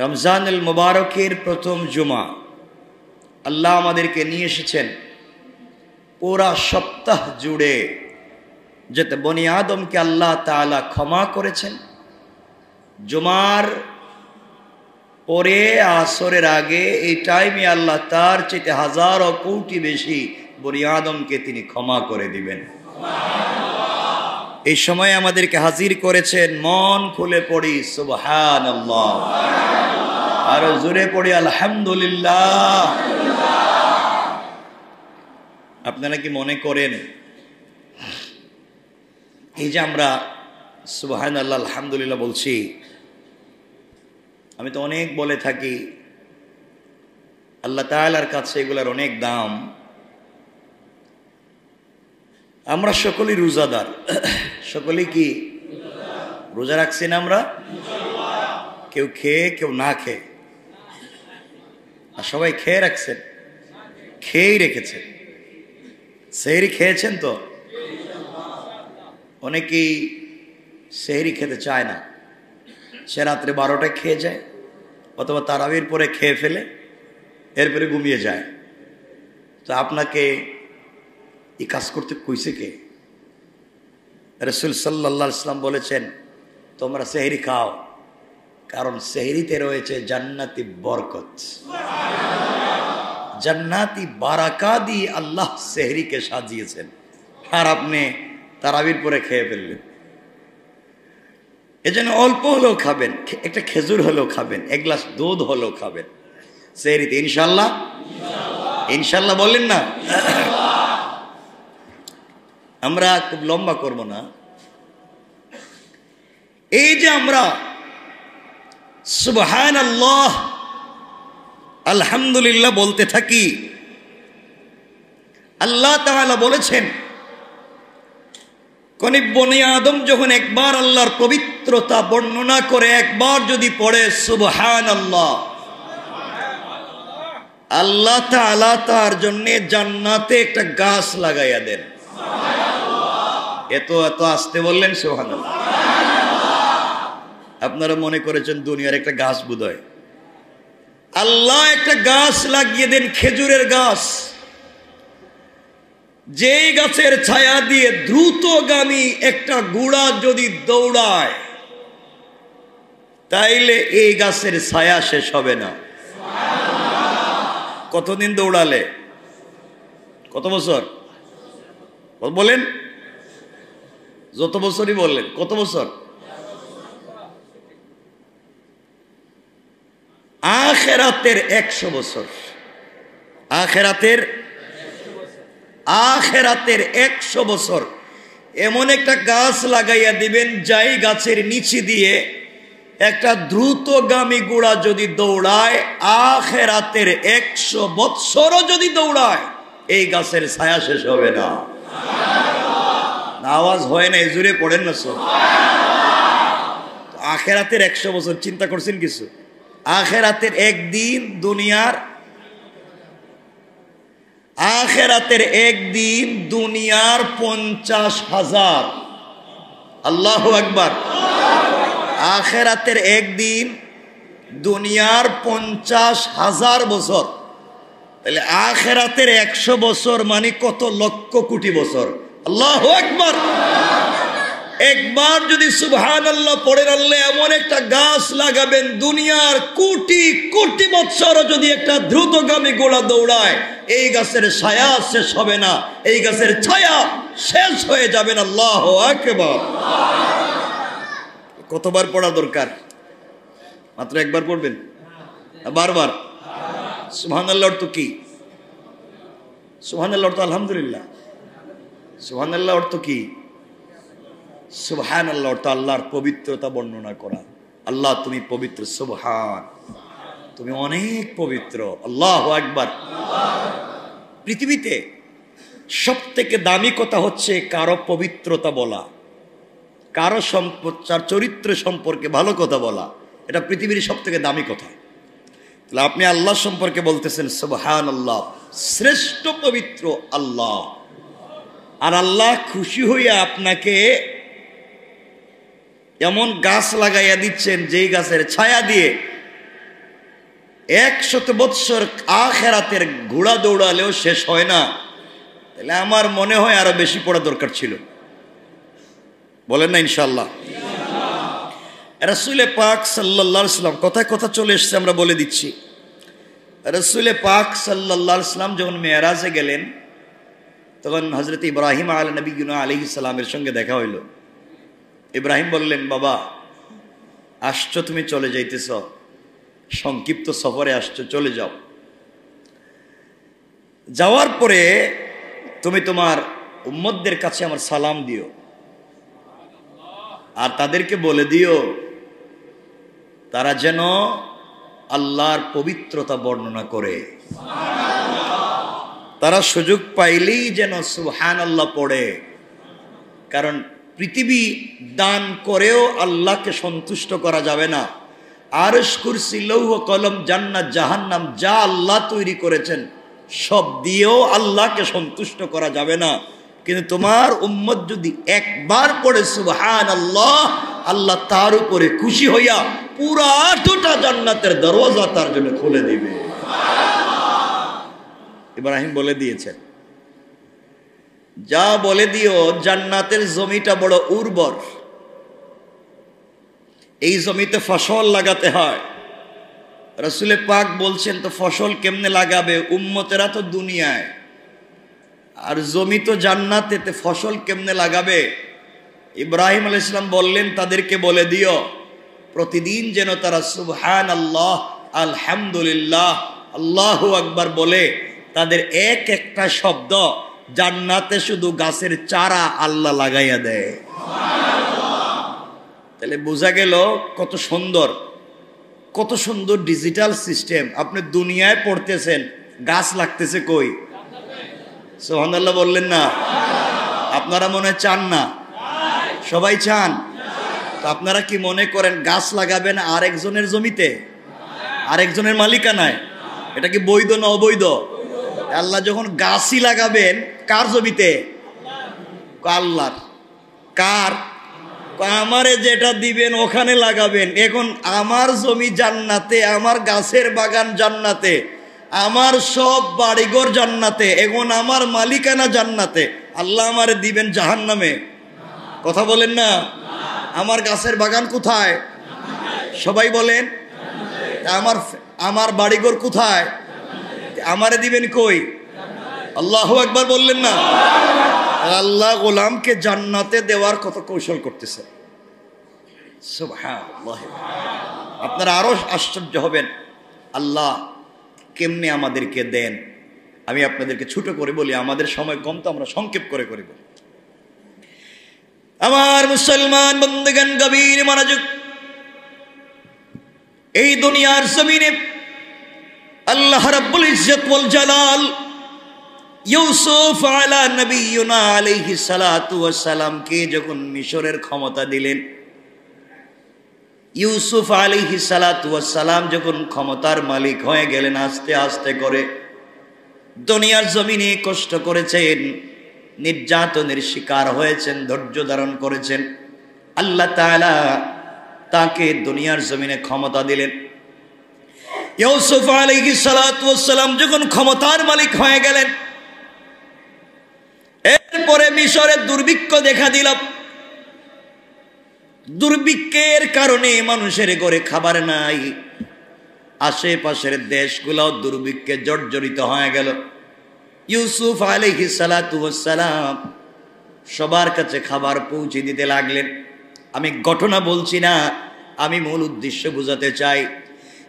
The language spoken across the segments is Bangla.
রমজানুল মুবারকের প্রথম জুমা আল্লাহ আমাদেরকে নিয়ে এসেছেন পুরা সপ্তাহ জুড়ে যাতে বনি আদমকে আল্লাহ তাআলা ক্ষমা করেছেন। জুমার পরে আসরের আগে এই টাইমে আল্লাহ তার চাইতে হাজার ও কোটি বেশি বনি আদমকে তিনি ক্ষমা করে দিবেন। এই সময় আমাদেরকে হাজির করেছেন, মন খুলে পড়ি সুবহানাল্লাহ, আরো জোরে পড়ি আলহামদুলিল্লাহ। আপনারা কি মনে করেন এই যে আমরা সুবহানাল্লাহ আলহামদুলিল্লাহ বলছি, আমি তো অনেক বলে থাকি আল্লাহ তাআলার কাছে এগুলার অনেক দাম। আমরা সকলেই রোজাদার, সকলেই কি রোজা রাখছি না? আমরা কেউ খেয়ে কেউ না খেয়ে, আর সবাই খেয়ে রাখছেন, খেয়েই রেখেছেন। সেহরি খেয়েছেন তো? অনেকেই সেহরি খেতে চায় না, সে রাত্রে 12টায় খেয়ে যায় অথবা তারাবির পরে খেয়ে ফেলে, এরপরে ঘুমিয়ে যায়। তো আপনাকে এই কাজ করতে কইছে কে? রাসূল সাল্লাল্লাহু আলাইহি ওয়াসাল্লাম বলেছেন তোমরা সেহরি খাও, কারণ সেহরিতে রয়েছে জান্নাতি বরকত, জান্নাতি বারাকা দিয়ে আল্লাহ সেহরিকে সাজিয়েছেন। আর আপনি তারাবির পরে খেয়ে ফেললেন। এজন্য অল্প হলেও খাবেন, একটা খেজুর হলেও খাবেন, এক গ্লাস দুধ হলেও খাবেন সেহরিতে, ইনশাল্লাহ। ইনশাল্লাহ বললেন না? আমরা খুব লম্বা করব না। এই যে আমরা সুবহানাল্লাহ আলহামদুলিল্লাহ বলতে থাকি, আল্লাহ তাআলা বলেছেন কোন বনি আদম যখন একবার আল্লাহর পবিত্রতা বর্ণনা করে, একবার যদি পড়ে সুবহানাল্লাহ, আল্লাহ তাআলা তার জন্য জান্নাতে একটা গাছ লাগাইয়া দেন। এত এত আসতে বললেন সুবহানাল্লাহ। আপনারা মনে করেছেন দুনিয়ার একটা গাছ বোধহয়, আল্লাহ একটা গাছ লাগিয়ে দেন, খেজুরের গাছ, যেই গাছের ছায়া দিয়ে দ্রুতগামী একটা ঘোড়া যদি দৌড়ায় তাইলে এই গাছের ছায়া শেষ হবে না। কতদিন দৌড়ালে? কত বছর বলেন? যত বছরই বললেন। কত বছর? আখিরাতের 100 বছর। আখিরাতের 100 বছর এমন একটা গাছ লাগাইয়া দিবেন, যাই গাছের নিচে দিয়ে একটা দ্রুতগামী ঘোড়া যদি দৌড়ায়, আখিরাতের 100 বছরও যদি দৌড়ায়, এই গাছের ছায়া শেষ হবে না। আওয়াজ হয় না, জুড়ে পড়েন না সব। আখিরাতের 100 বছর চিন্তা করছেন কিছু? আখিরাতের একদিন দুনিয়ার, আখিরাতের একদিন দুনিয়ার 50,000। আল্লাহু আকবার। আখিরাতের একদিন দুনিয়ার 50,000 বছর। তাহলে আখিরাতের 100 বছর মানে কত লক্ষ কোটি বছর। আল্লাহু আকবার। একবার যদি সুবহানাল্লাহ পড়েন, আল্লাহ এমন একটা গাছ লাগাবেন, দুনিয়ার কোটি কোটি বছর যদি একটা দ্রুতগামী ঘোড়া দৌড়ায়, এই গাছের ছায়া শেষ হবে না, এই গাছের ছায়া শেষ হয়ে যাবে না। আল্লাহু আকবার। কতবার পড়া দরকার? মাত্র একবার পড়বেন? বারবার? সুবহানাল্লাহ অর্থ কি? সুবহানাল্লাহ অর্থ আলহামদুলিল্লাহ। সুবহানাল্লাহ অর্থ কি? সুবহানাল্লাহ অর্থ আল্লাহর পবিত্রতা বর্ণনা করা। আল্লাহ তুমি পবিত্র, সুবহান, তুমি অনেক পবিত্র। আল্লাহু আকবার। পৃথিবীতে সব থেকে দামি কথা হচ্ছে কারো পবিত্রতা বলা, কারো চরিত্র সম্পর্কে ভালো কথা বলা। এটা পৃথিবীর সব থেকে দামি কথা। তাহলে আপনি আল্লাহ সম্পর্কে বলতেছেন সুবহানাল্লাহ, শ্রেষ্ঠ পবিত্র আল্লাহ। আর আল্লাহ খুশি হইয়া আপনাকে এমন গাছ লাগাইয়া দিচ্ছেন যেই গাছের ছায়া দিয়ে 100 বৎসর আখিরাতের ঘোড়া দৌড়ালেও শেষ হয় না, তাহলে আমার মনে হয় আরো বেশি পড়া দরকার ছিল। বলেন না ইনশাআল্লাহ? রাসূল পাক সাল্লাল্লাহু আলাইহি ওয়াসাল্লাম, কথায় কথা চলে এসেছে, আমরা বলে দিচ্ছি। রাসূল পাক সাল্লাল্লাহু আলাইহি ওয়াসাল্লাম যখন মেরাজে গেলেন, তখন হযরত ইব্রাহিম আলাইহিস সালামের সঙ্গে দেখা হইল। ইব্রাহিম বললেন, বাবা আসছো, তুমি চলে যাইতেছ, সংক্ষিপ্ত সফরে আসছো, চলে যাও। যাওয়ার পরে তুমি তোমার উম্মতদের কাছে আমার সালাম দিও, আর তাদেরকে বলে দিও তারা যেন আল্লাহর পবিত্রতা বর্ণনা করে, তারা সুযোগ পাইলেই যেন সুবহানাল্লাহ পড়ে। কারণ পৃথিবী দান করেও আল্লাহকে সন্তুষ্ট করা যাবে না। আরশ, কুরসি, লৌহ কলম, জান্নাত, জাহান্নাম যা আল্লাহ তৈরি করেছেন সব দিয়েও আল্লাহকে সন্তুষ্ট করা যাবে না। কিন্তু তোমার উম্মত যদি একবার পড়ে সুবহানাল্লাহ, আল্লাহ তার উপরে খুশি হইয়া পুরা 2টা জান্নাতের দরওয়াজা তার জন্য খুলে দিবে। ইব্রাহিম বলে দিয়েছেন, যা বলে দিও জান্নাতের জমিটা বড় উর্বর, এই জমিতে ফসল লাগাতে হয়। রাসূল পাক বলছেন, তো ফসল কেমনে লাগাবে? উম্মতেরা তো দুনিয়ায়, আর জমি তো জান্নাতেতে, ফসল কেমনে লাগাবে? ইব্রাহিম আলাইহিস সালাম বললেন, তাদেরকে বলে দিও প্রতিদিন যেন তারা সুবহানাল্লাহ, আলহামদুলিল্লাহ, আল্লাহু আকবার বলে তাদের এক একটা শব্দ জান্নাতে শুধু গাছের চারা আল্লাহ লাগাইয়া দেয়। তাহলে বোঝা গেল কত সুন্দর, কত সুন্দর ডিজিটাল সিস্টেম। আপনি দুনিয়ায় পড়তেছেন, গাছ লাগতেছে কই? সুবহানাল্লাহ বললেন না? আপনারা মনে চান না? সবাই চান? তো আপনারা কি মনে করেন গাছ লাগাবেন আরেকজনের জমিতে, আরেকজনের মালিকানায়? এটা কি বৈধ না অবৈধ? আল্লাহ যখন গাছই লাগাবেন কার জমিতে? আল্লাহর। কার? আমারে যেটা দিবেন ওখানে লাগাবেন। এখন আমার জমি জান্নাতে, আমার গাছের বাগান জান্নাতে, আমার সব বাড়িঘর জান্নাতে, এখন আমার মালিকানা জান্নাতে, আল্লাহ আমারে দিবেন জাহান্নামে? কথা বলেন না? আমার গাছের বাগান কোথায়? সবাই বলেন। আমার বাড়িঘর কোথায়? আমারে দিবেন কই? আল্লাহু আকবার বললেন না? আল্লাহ গোলামকে জান্নাতে দেওয়ার কত কৌশল করতেছে। সুবহানাল্লাহ। আপনারা আরো আশ্চর্য হবেন আল্লাহ কেমনে আমাদেরকে দেন। আমি আপনাদেরকে ছোট করে বলি, আমাদের সময় কম তো আমরা সংক্ষেপ করে বলি। আমার মুসলমান বন্ধুগণ, গভীর মনোযোগ। এই দুনিয়ার জমিনে আল্লাহ রাব্বুল ইজ্জত ওয়াল জালাল ইউসুফ আলা নবিয়ুনা আলাইহিস সালাতু ওয়াস সালামকে যখন মিশরের ক্ষমতা দিলেন, ইউসুফ আলাইহিস সালাতু ওয়াস সালাম যখন ক্ষমতার মালিক হয়ে গেলেন, আস্তে আস্তে করে দুনিয়ার জমিনে কষ্ট করেছেন, নির্যাতনের শিকার হয়েছেন, ধৈর্য ধারণ করেছেন। আল্লাহ তাআলা তাকে দুনিয়ার জমিনে ক্ষমতা দিলেন। ইউসুফ আলাইহিস সালাতু ওয়াস সালাম যখন ক্ষমতার মালিক হয়ে গেলেন, এরপরে মিশরে দুর্ভিক্ষ দেখা দিল। দুর্ভিক্ষের কারণে মানুষের ঘরে খাবার নাই, আশেপাশের দেশগুলোও দুর্ভিক্ষে জর্জরিত হয়ে গেল। ইউসুফ আলাইহিস সালাতু ওয়াস সালাম সবার কাছে খাবার পৌঁছে দিতে লাগলেন। আমি ঘটনা বলছি না, আমি মূল উদ্দেশ্য বোঝাতে চাই।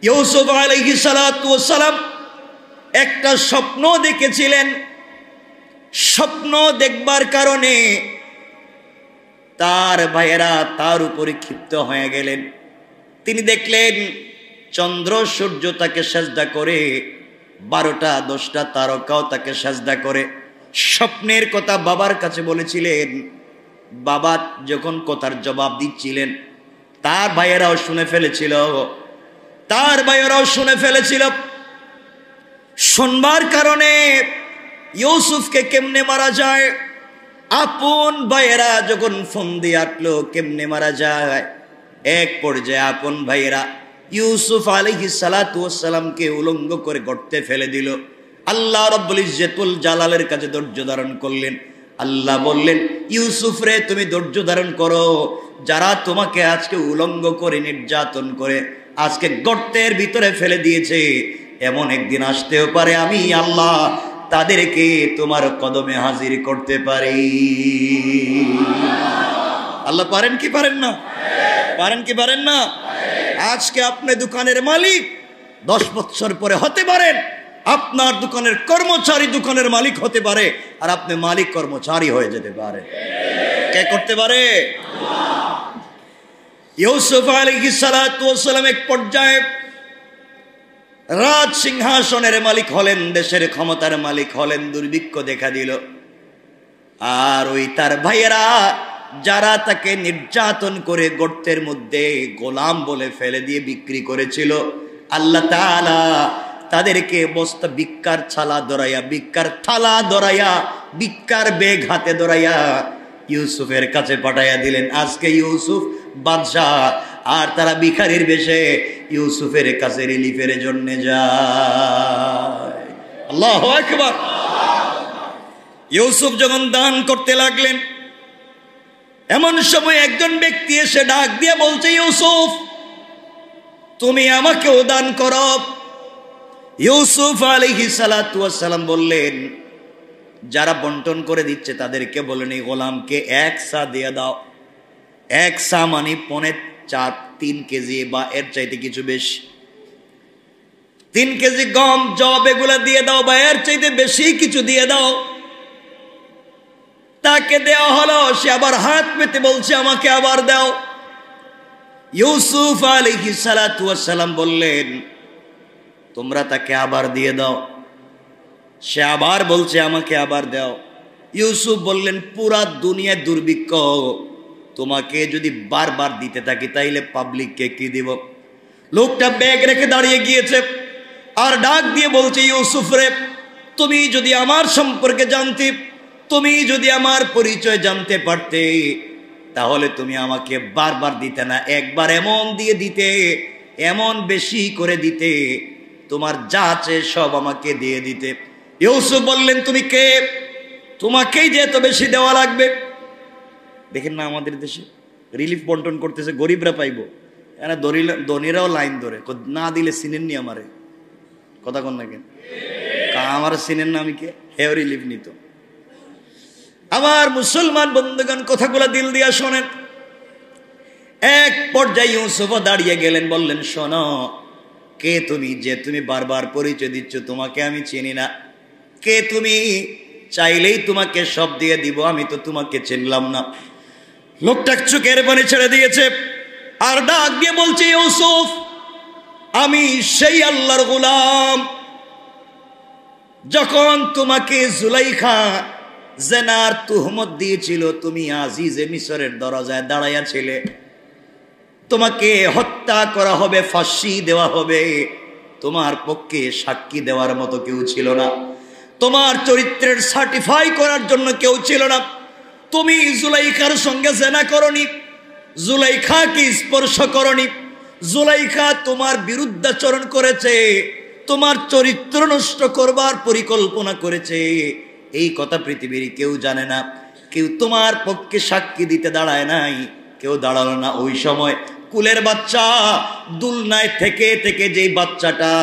ইউসুফ আলাইহিস সালাতু ওয়াস সালাম একটা স্বপ্ন দেখেছিলেন। স্বপ্ন দেখবার কারণে তার ভাইয়েরা তার উপরে ক্ষিপ্ত হয়ে গেলেন। তিনি দেখলেন চন্দ্র সূর্য তাকে সেজদা করে, 12টা 10টা তারকাও তাকে সেজদা করে। স্বপ্নের কথা বাবার কাছে বলেছিলেন। বাবা যখন কথার জবাব দিচ্ছিলেন, তার ভাইয়েরাও শুনে ফেলেছিল। শুনবার কারণে ইউসুফকে কেমনে মারা যায়, আপন ভাইয়েরা যখন ফোন দিয়ে আটলো কেমনে মারা যায়, এক পর্যায়ে আপন ভাইয়েরা ইউসুফ আলাইহিস সালাতু ওয়াস সালামকে উলঙ্গ করে গর্তে ফেলে দিল। আল্লাহ রাব্বুল ইজ্জতুল জালালের কাছে ধৈর্য ধারণ করলেন। আল্লাহ বললেন, ইউসুফ রে, তুমি ধৈর্য ধারণ করো। যারা তোমাকে আজকে উলঙ্গ করে নির্যাতন করে আজকে গর্তের ভিতরে ফেলে দিয়েছে, এমন একদিন আসতেও পারে আমি আল্লাহ তাদেরকে তোমার কদমে হাজির করতে পারি। আল্লাহ পারেন কি পারেন না? পারেন কি পারেন না? আজকে আপনি দোকানের মালিক, 10 বছর পরে হতে পারেন আপনার দোকানের কর্মচারী দোকানের মালিক হতে পারে, আর আপনি মালিক কর্মচারী হয়ে যেতে পারে। কে করতে পারে? ইউসুফ আলাইহিস সালাতু ওয়াস সালাম এক পর্যায়ে রাজ সিংহাসনের মালিক হলেন, দেশের ক্ষমতার মালিক হলেন। দুর্ভিক্ষ দেখা দিল, আর ওই তার ভাইয়েরা যারা তাকে নির্যাতন করে গর্তের মধ্যে গোলাম বলে ফেলে দিয়ে বিক্রি করেছিল, আল্লাহ তাআলা তাদেরকে বস্তা ভিক্ষার ছালা ধরাইয়া, ভিক্ষার থালা ধরাইয়া, ভিক্ষার বেগ হাতে ধরাইয়া ইউসুফের কাছে পাঠাইয়া দিলেন। আজকে ইউসুফ বাদশাহ, আর তারা ভিখারির বেশে ইউসুফের কাছে রিলিফের জন্য যায়। আল্লাহু আকবার। ইউসুফ যখন দান করতে লাগলেন, এমন সময় একজন ব্যক্তি এসে ডাক দিয়ে বলছে, ইউসুফ তুমি আমাকেও দান করো। ইউসুফ আলাইহিস সালাতু ওয়াস সালাম বললেন, যারা বন্টন করে দিচ্ছে তাদেরকে বলেন, এই গোলামকে 1 সা দিয়ে দাও। 1 সা মানে 3 কেজি বা এর চাইতে কিছু বেশি। 3 কেজি গম, জব এগুলা দিয়ে দাও, বা এর চাইতে বেশি কিছু দিয়ে দাও। তাকে দেওয়া হলো, সে আবার হাত পেতে বলছে আমাকে আবার দাও। ইউসুফ আলাইহিস সালাতু ওয়াস সালাম বললেন, তোমরা তাকে আবার দিয়ে দাও। সে আবার বলছে আমাকে আবার দাও। ইউসুফ বললেন, পুরা দুনিয়ায় দুর্ভিক্ষ, তোমাকে যদি বারবার দিতে থাকি তাইলে পাবলিককে কি দিব? লোকটা ব্যাগ রেখে দাঁড়িয়ে গিয়েছে, আর ডাক দিয়ে বলছে, ইউসুফ রে, তুমি যদি আমার সম্পর্কে জানতে, তুমি যদি আমার পরিচয় জানতে পারতে, তাহলে তুমি আমাকে বারবার দিতে না, একবার এমন দিয়ে দিতে, এমন বেশি করে দিতে, তোমার যা আছে সব আমাকে দিয়ে দিতে। ইউসুফ বললেন, তুমি কে? তোমাকেই যে এত বেশি দেওয়া লাগবে। দেখেন না, আমাদের দেশে রিলিফ বন্টন করতেছে, গরিবরা পাইবো, এরা ধনীরাও লাইন ধরে, না দিলে চিনেননি আমারে। কথা কন না কেন? আমার চিনেন না, আমি কে? হেও রিলিফ নিত। আমার মুসলমান বন্ধুগণ, কথাগুলো দিল দিয়া শোনেন। এক পর্যায়ে ইউসুফ দাঁড়িয়ে গেলেন, বললেন, শোনো, কে তুমি যে তুমি বারবার পরিচয় দিচ্ছ? তোমাকে আমি চিনি না। কে তুমি? চাইলেই তোমাকে সব দিয়ে দিব, আমি তো তোমাকে চিনলাম না। লোকটা চোখের পানি ছেড়ে দিয়েছে, আর ডাক দিয়ে বলছে, ইউসুফ, আমি সেই আল্লাহর গোলাম, যখন তোমাকে জুলাইখা জেনার তুহমত দিয়েছিল, তুমি আজিজে মিশরের দরজায় দাঁড়াইয়া ছিলে। তোমাকে হত্যা করা হবে, ফাঁসি দেওয়া হবে, তোমার পক্ষে সাক্ষী দেওয়ার মতো কেউ ছিল না, তোমার চরিত্রের সার্টিফাই করার জন্য কেউ ছিল না। তুমি জুলাইখার সঙ্গে জেনা করনি, জুলাইখাকে স্পর্শ করনি, জুলাইখা তোমার বিরুদ্ধাচরণ করেছে, তোমার চরিত্র নষ্ট করবার পরিকল্পনা করেছে। এই কথা পৃথিবীর কেউ জানে না, কেউ তোমার পক্ষে সাক্ষী দিতে দাঁড়ায় নাই, কেউ দাঁড়ালো না। ওই সময় কুলের বাচ্চা দুলনায় থেকে থেকে যে বাচ্চাটা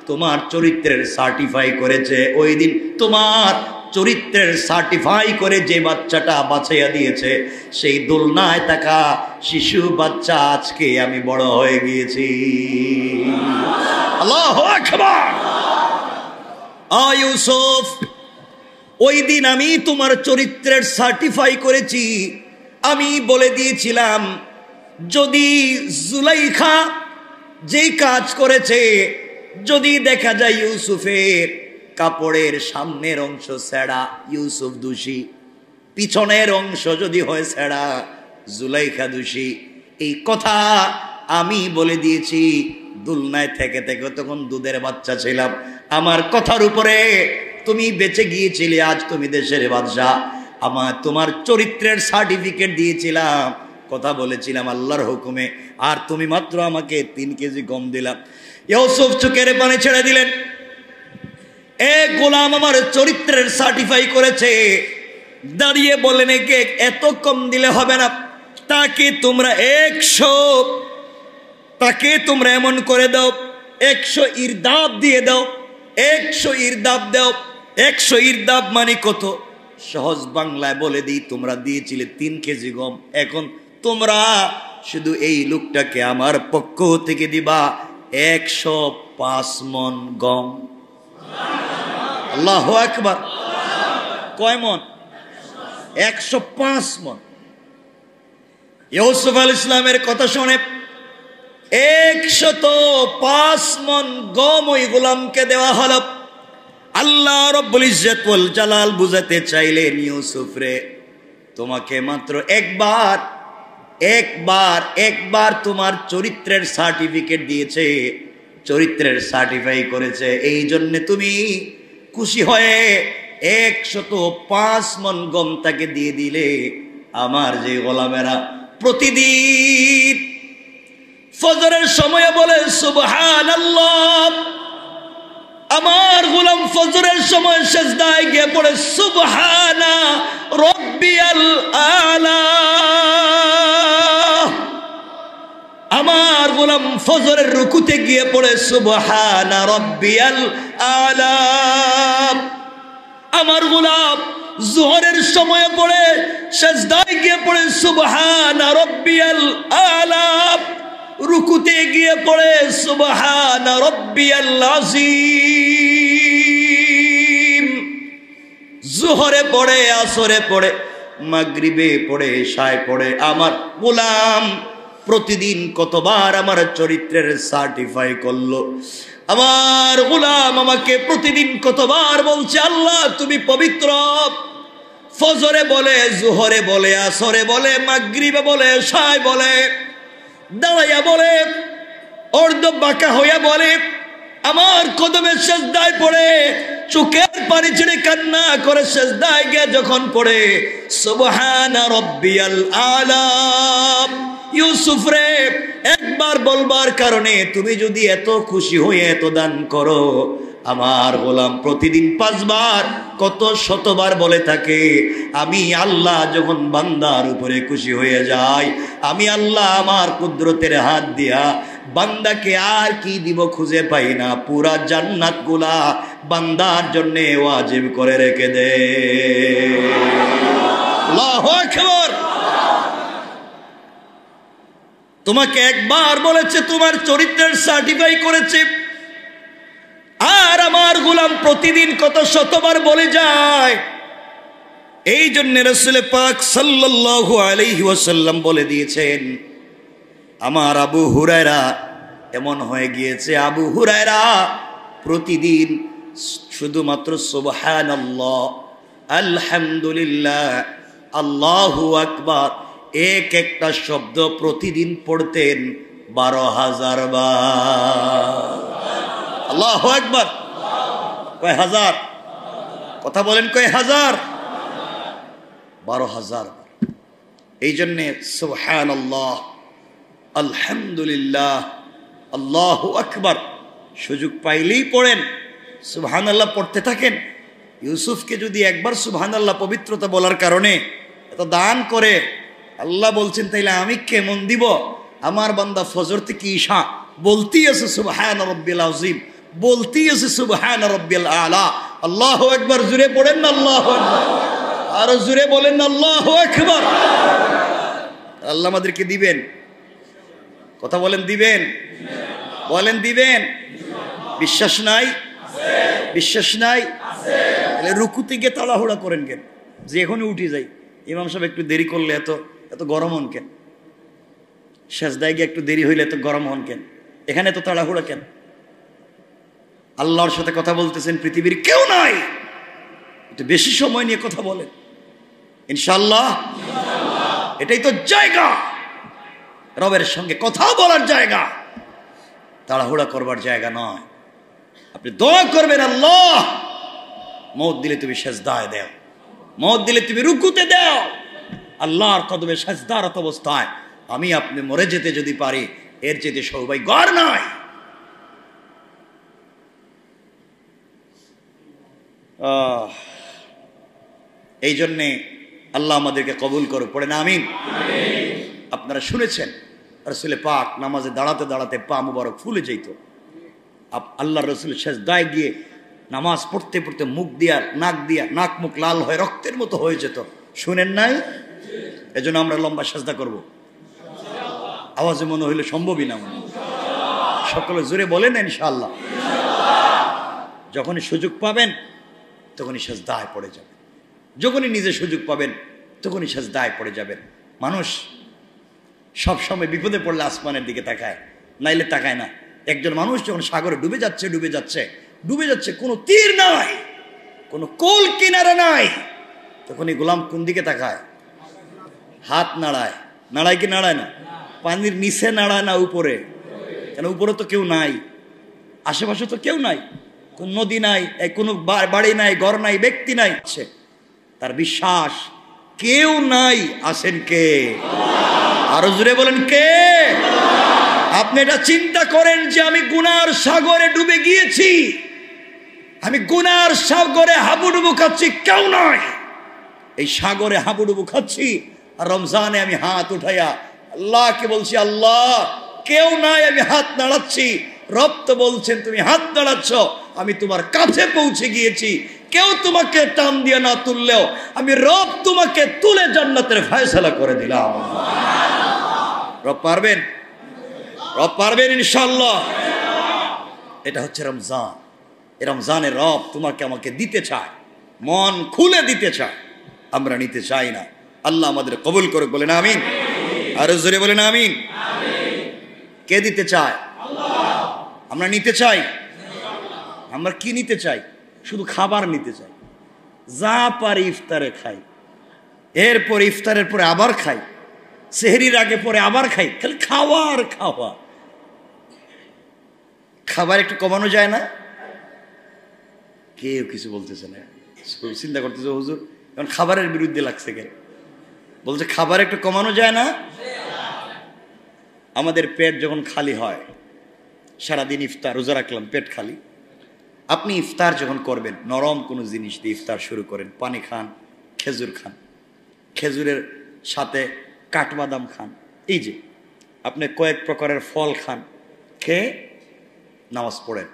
তোমার চরিত্রের সার্টিফাই করেছে, ওই দিন তোমার চরিত্রের সার্টিফাই করে যে বাচ্চাটা বাঁচাইয়া দিয়েছে, সেই দোলনায় থাকা শিশু বাচ্চা আজকে আমি বড় হয়ে গিয়েছি। আল্লাহু আকবার। ইউসুফ, ওই দিন আমি তোমার চরিত্রের সার্টিফাই করেছি। আমি বলে দিয়েছিলাম, যদি জুলাইখা যেই কাজ করেছে, যদি দেখা যায় ইউসুফের কাপড়ের সামনের অংশ ছেঁড়া, ইউসুফ দোষী, পিছনের অংশ যদি হয় ছেঁড়া, জুলাইখা দোষী। এই কথা আমি বলে দিয়েছি। দুলনায় থেকে থেকে, তখন দুধের বাচ্চা ছিলাম, আমার কথার উপরে তুমি বেঁচে গিয়েছিলে, আজ তুমি দেশের বাদশা। আমার তোমার চরিত্রের সার্টিফিকেট দিয়েছিলাম, কথা বলেছিলাম আল্লাহর হুকুমে, আর তুমি মাত্র আমাকে 3 কেজি গম দিলাম। ইউসুফ চোখের পানি ছেড়ে দিলেন। গোলাম আমার চরিত্রের সার্টিফাই করেছে, দাঁড়িয়ে বলেন একে এত কম দিলে হবে না, তাকে তোমরা 100, তাকে তোমরা এমন করে দাও 100 ইরদাব দিয়ে দাও, 100 ইরদাব দাও। 100 ইরদাব মানে কত? সহজ বাংলায় বলে দিই, তোমরা দিয়েছিলে 3 কেজি গম, এখন তোমরা শুধু এই লোকটাকে আমার পক্ষ থেকে দিবা 105 মন গম। আল্লাহু আকবার। কয় মন? 105 মন। ইউসুফ আলাইহিস সালামের কথা শুনে 105 মন গম ওই গোলামকে দেওয়া হলো। আল্লাহ রাব্বুল ইজ্জত ওয়াল জালাল বুঝাতে চাইলেন, ইউসুফ রে, তোমাকে মাত্র একবার তোমার চরিত্রের সার্টিফিকেট দিয়েছে, চরিত্রের সার্টিফাই করেছে, এই জন্য তুমি খুশি হয়ে 105 মন গম তাকে দিয়ে দিলে। আমার যে গোলামেরা প্রতিদিন ফজরের সময় বলে সুবহানাল্লাহ, আমার গোলাম ফজরের সময় সিজদায় গিয়ে পড়ে সুবহানা রাব্বিয়াল আলা, আমার গোলাম ফজরের রুকুতে গিয়ে পড়ে সুবহানা রাব্বিয়াল আলা, আমার গোলাম যোহরের সময় পড়ে সিজদায় গিয়ে পড়ে সুবহানা রাব্বিয়াল আলা, রুকুতে গিয়ে পড়ে সুবহানা রাব্বিয়াল আযীম, যোহরে পড়ে, আসরে পড়ে, মাগরিবে পড়ে, ইশায় পড়ে। আমার গোলাম প্রতিদিন কতবার আমার চরিত্রের সার্টিফাই করলো। আমার গোলাম আমাকে প্রতিদিন কতবার বলছে, আল্লাহ তুমি পবিত্র। ফজরে বলে, যোহরে বলে, আসরে বলে, মাগরিবে বলে, ইশায় বলে, দাঁড়াইয়া বলে, অর্ধ বাঁকা হইয়া বলে, আমার কদমে সিজদায় পড়ে চোখের পানি ছেড়ে কান্না করে সিজদায় গিয়ে যখন পড়ে সুবহানা রাব্বিয়াল আলা। ইউসুফ রে, একবার বলবার কারণে তুমি যদি এত খুশি হয়ে এত দান করো, আমার গোলাম প্রতিদিন 5 বার কত শতবার বলে থাকে, আমি আল্লাহ যখন বান্দার উপরে খুশি হয়ে যাই, আমি আল্লাহ আমার কুদরতের হাত দিয়া বান্দাকে আর কি দিব খুঁজে পাই না, পুরা জান্নাত গুলা বান্দার জন্য ওয়াজিব করে রেখে দে। আল্লাহু আকবার। তোমাকে একবার বলেছে, তোমার চরিত্রের সার্টিফাই করেছে, আর আমার গোলাম প্রতিদিন কত শতবার বলে যায়। এই জন্য রাসূল পাক সাল্লাল্লাহু আলাইহি ওয়াসাল্লাম বলে দিয়েছেন, আমার আবু হুরায়রা এমন হয়ে গিয়েছে, আবু হুরায়রা প্রতিদিন শুধুমাত্র সুবহানাল্লাহ, আলহামদুলিল্লাহ, আল্লাহু আকবার একটা শব্দ প্রতিদিন পড়তেন 12,000 বার। আল্লাহু আকবার। কয় হাজার? কথা বলেন, কয় হাজার? 12,000 বার। এই জন্যে সুবহানাল্লাহ, আলহামদুলিল্লাহ, আল্লাহু আকবার সুযোগ পাইলেই পড়েন, সুবহানাল্লাহ পড়তে থাকেন। ইউসুফকে যদি একবার সুবহানাল্লাহ পবিত্রতা বলার কারণে এত দান করে, আল্লাহ বলছেন তাইলে আমি কেমন দিব? আমার বান্দা ফজর থেকে ঈশা বলতেই আছে সুবহানা রাব্বিল আযীম, বলতেই আছে সুবহানা রাব্বিল আলা। আল্লাহু আকবার জুড়ে পড়েন না, আল্লাহু আকবার, আরো জুড়ে বলেন না, আল্লাহু আকবার। আল্লাহ আমাদেরকে দিবেন, কথা বলেন, দিবেন, বলেন দিবেন। বিশ্বাস নাই? বিশ্বাস নাই? তাহলে রুকুতে গিয়ে তাড়াহুড়া করেন কেন? যে এখনই উঠে যাই, ইমাম সাহেব একটু দেরি করলে এত গরম হন কেন? সেজদায় গিয়ে একটু দেরি হইলে এত গরম হন কেন? এখানে এত তাড়াহুড়া কেন? আল্লাহর সাথে কথা বলতেছেন, পৃথিবীর কেউ নাই, একটু বেশি সময় নিয়ে কথা বলেন, ইনশাআল্লাহ। এটাই তো জায়গা, রবের সঙ্গে কথা বলার জায়গা, তাড়াহুড়া করবার জায়গা নয়। আপনি দোয়া করবেন, আল্লাহ মওত দিলে তুমি সেজদায় দাও, মওত দিলে তুমি রুকুতে দাও, আল্লাহর কদমে সাজদারত অবস্থায় আমি আপনি মরে যেতে যদি পারি, এর চেয়ে সৌভাগ্য আর নাই। এই জন্যে আল্লাহ আমাদেরকে কবুল করুক, পড়েন আমিন। আপনারা শুনেছেন রাসূল পাক নামাজে দাঁড়াতে দাঁড়াতে পা মুবারক ফুলে যেত। আল্লাহ রসুল সেজদায় গিয়ে নামাজ পড়তে পড়তে মুখ দিয়া নাক মুখ লাল হয়ে রক্তের মতো হয়ে যেত। শুনেন নাই? এজন্য আমরা লম্বা সেজদা করব। আওয়াজে মনে হইলে সম্ভবই না। সকলে জোরে বলেন ইনশাআল্লাহ। যখনই সুযোগ পাবেন তখনই সেজদায় পড়ে যাবেন, যখনই নিজে সুযোগ পাবেন তখনই সেজদায় পড়ে যাবেন। মানুষ সব সময় বিপদে পড়লে আসমানের দিকে তাকায়, নাইলে তাকায় না। একজন মানুষ যখন সাগরে ডুবে যাচ্ছে, কোনো তীর নাই, কোনো কোল কিনারা নাই, তখন এই গোলাম কোন দিকে তাকায়? হাত নাড়ায়। নাড়ায় কি নাড়ায় না? পানির নিচে নাড়ায় না উপরে? কেন উপরে তো কেউ নাই, আশেপাশে তো কেউ নাই, কোন নদী নাই, কোনো বাড়ি নাই, ঘর নাই, ব্যক্তি নাই। তার বিশ্বাস কেউ নাই, আছেন কে? আরো জোরে বলেন কে? আপনি এটা চিন্তা করেন যে আমি গুনার সাগরে ডুবে গিয়েছি, আমি গুনার সাগরে হাবুডুবু খাচ্ছি, কেউ নয়। এই সাগরে হাবুডুবু খাচ্ছি আর রমজানে আমি হাত উঠাইয়া আল্লাহকে বলছি, আল্লাহ কেউ নাই, আমি হাত নাড়াচ্ছি। রব তো বলছেন তুমি হাত নাড়াচ্ছ, আমি তোমার কাছে পৌঁছে গিয়েছি। কেউ তোমাকে টান দিয়ে না তুললেও আমি রব তোমাকে তুলে জান্নাতের ফয়সালা করে দিলাম। রব পারবেন? রব পারবেন ইনশাআল্লাহ। এটা হচ্ছে রমজান। এই রমজানের রব তোমাকে আমাকে দিতে চায়, মন খুলে দিতে চায়, আমরা নিতে চাই না। আল্লাহ আমাদের কবুল করুক, বলেন আমিন। আরো জোরে বলেন আমিন। কে দিতে চায়? আমরা নিতে চাই। আমরা কি নিতে চাই? শুধু খাবার নিতে চাই। যা পারি ইফতারে খাই, এরপর ইফতারের পরে আবার খাই, সেহরির আগে পরে আবার খাই, খালি খাওয়া আর খাওয়া। খাবার একটু কমানো যায় না? কেউ কিছু বলতেছে না, চিন্তা করতেছে হুজুর এখন খাবারের বিরুদ্ধে লাগছে কেন? বলছে খাবার একটু কমানো যায় না? আমাদের পেট যখন খালি হয়, সারাদিন ইফতার রোজা রাখলাম, পেট খালি। আপনি ইফতার যখন করবেন, নরম কোনো জিনিস দিয়ে ইফতার শুরু করেন। পানি খান, খেজুর খান, খেজুরের সাথে কাঠবাদাম খান, এই যে আপনি কয়েক প্রকারের ফল খান, খেয়ে নামাজ পড়েন।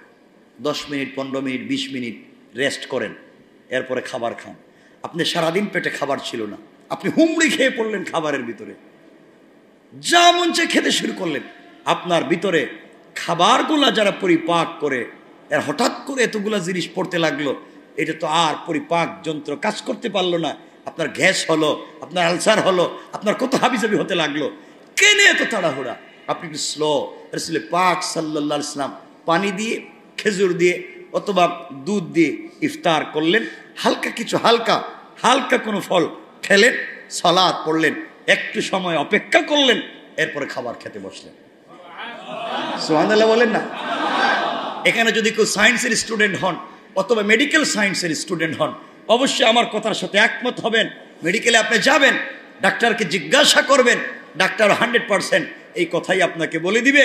10 মিনিট, 15 মিনিট, 20 মিনিট রেস্ট করেন, এরপরে খাবার খান। আপনি সারাদিন পেটে খাবার ছিল না, আপনি হুমড়ি খেয়ে পড়লেন খাবারের ভিতরে, যা মন চায় খেতে শুরু করলেন। আপনার ভিতরে খাবারগুলা যারা পরিপাক করে, এর হঠাৎ করে এতগুলা জিনিস পড়তে লাগলো, এটা তো আর পরিপাক যন্ত্র কাজ করতে পারলো না। আপনার গ্যাস হলো, আপনার আলসার হলো, আপনার কত হাবিজাবি হতে লাগলো। কেন এত তাড়াহুড়া? আপনি একটু স্লো। রাসূল পাক সাল্লাল্লাহু আলাইহি ওয়াসাল্লাম পানি দিয়ে, খেজুর দিয়ে অথবা দুধ দিয়ে ইফতার করলেন। হালকা কিছু, হালকা কোনো ফল খেলেন, সালাত পড়লেন, একটু সময় অপেক্ষা করলেন, এরপরে খাবার খেতে বসলেন। সুবহানাল্লাহ বলেন না? এখানে যদি কেউ সায়েন্সের স্টুডেন্ট হন অথবা মেডিকেল সায়েন্সের স্টুডেন্ট হন, অবশ্যই আমার কথার সাথে একমত হবেন। মেডিকেলে আপনি যাবেন, ডাক্তারকে জিজ্ঞাসা করবেন, ডাক্তার 100% এই কথাই আপনাকে বলে দিবে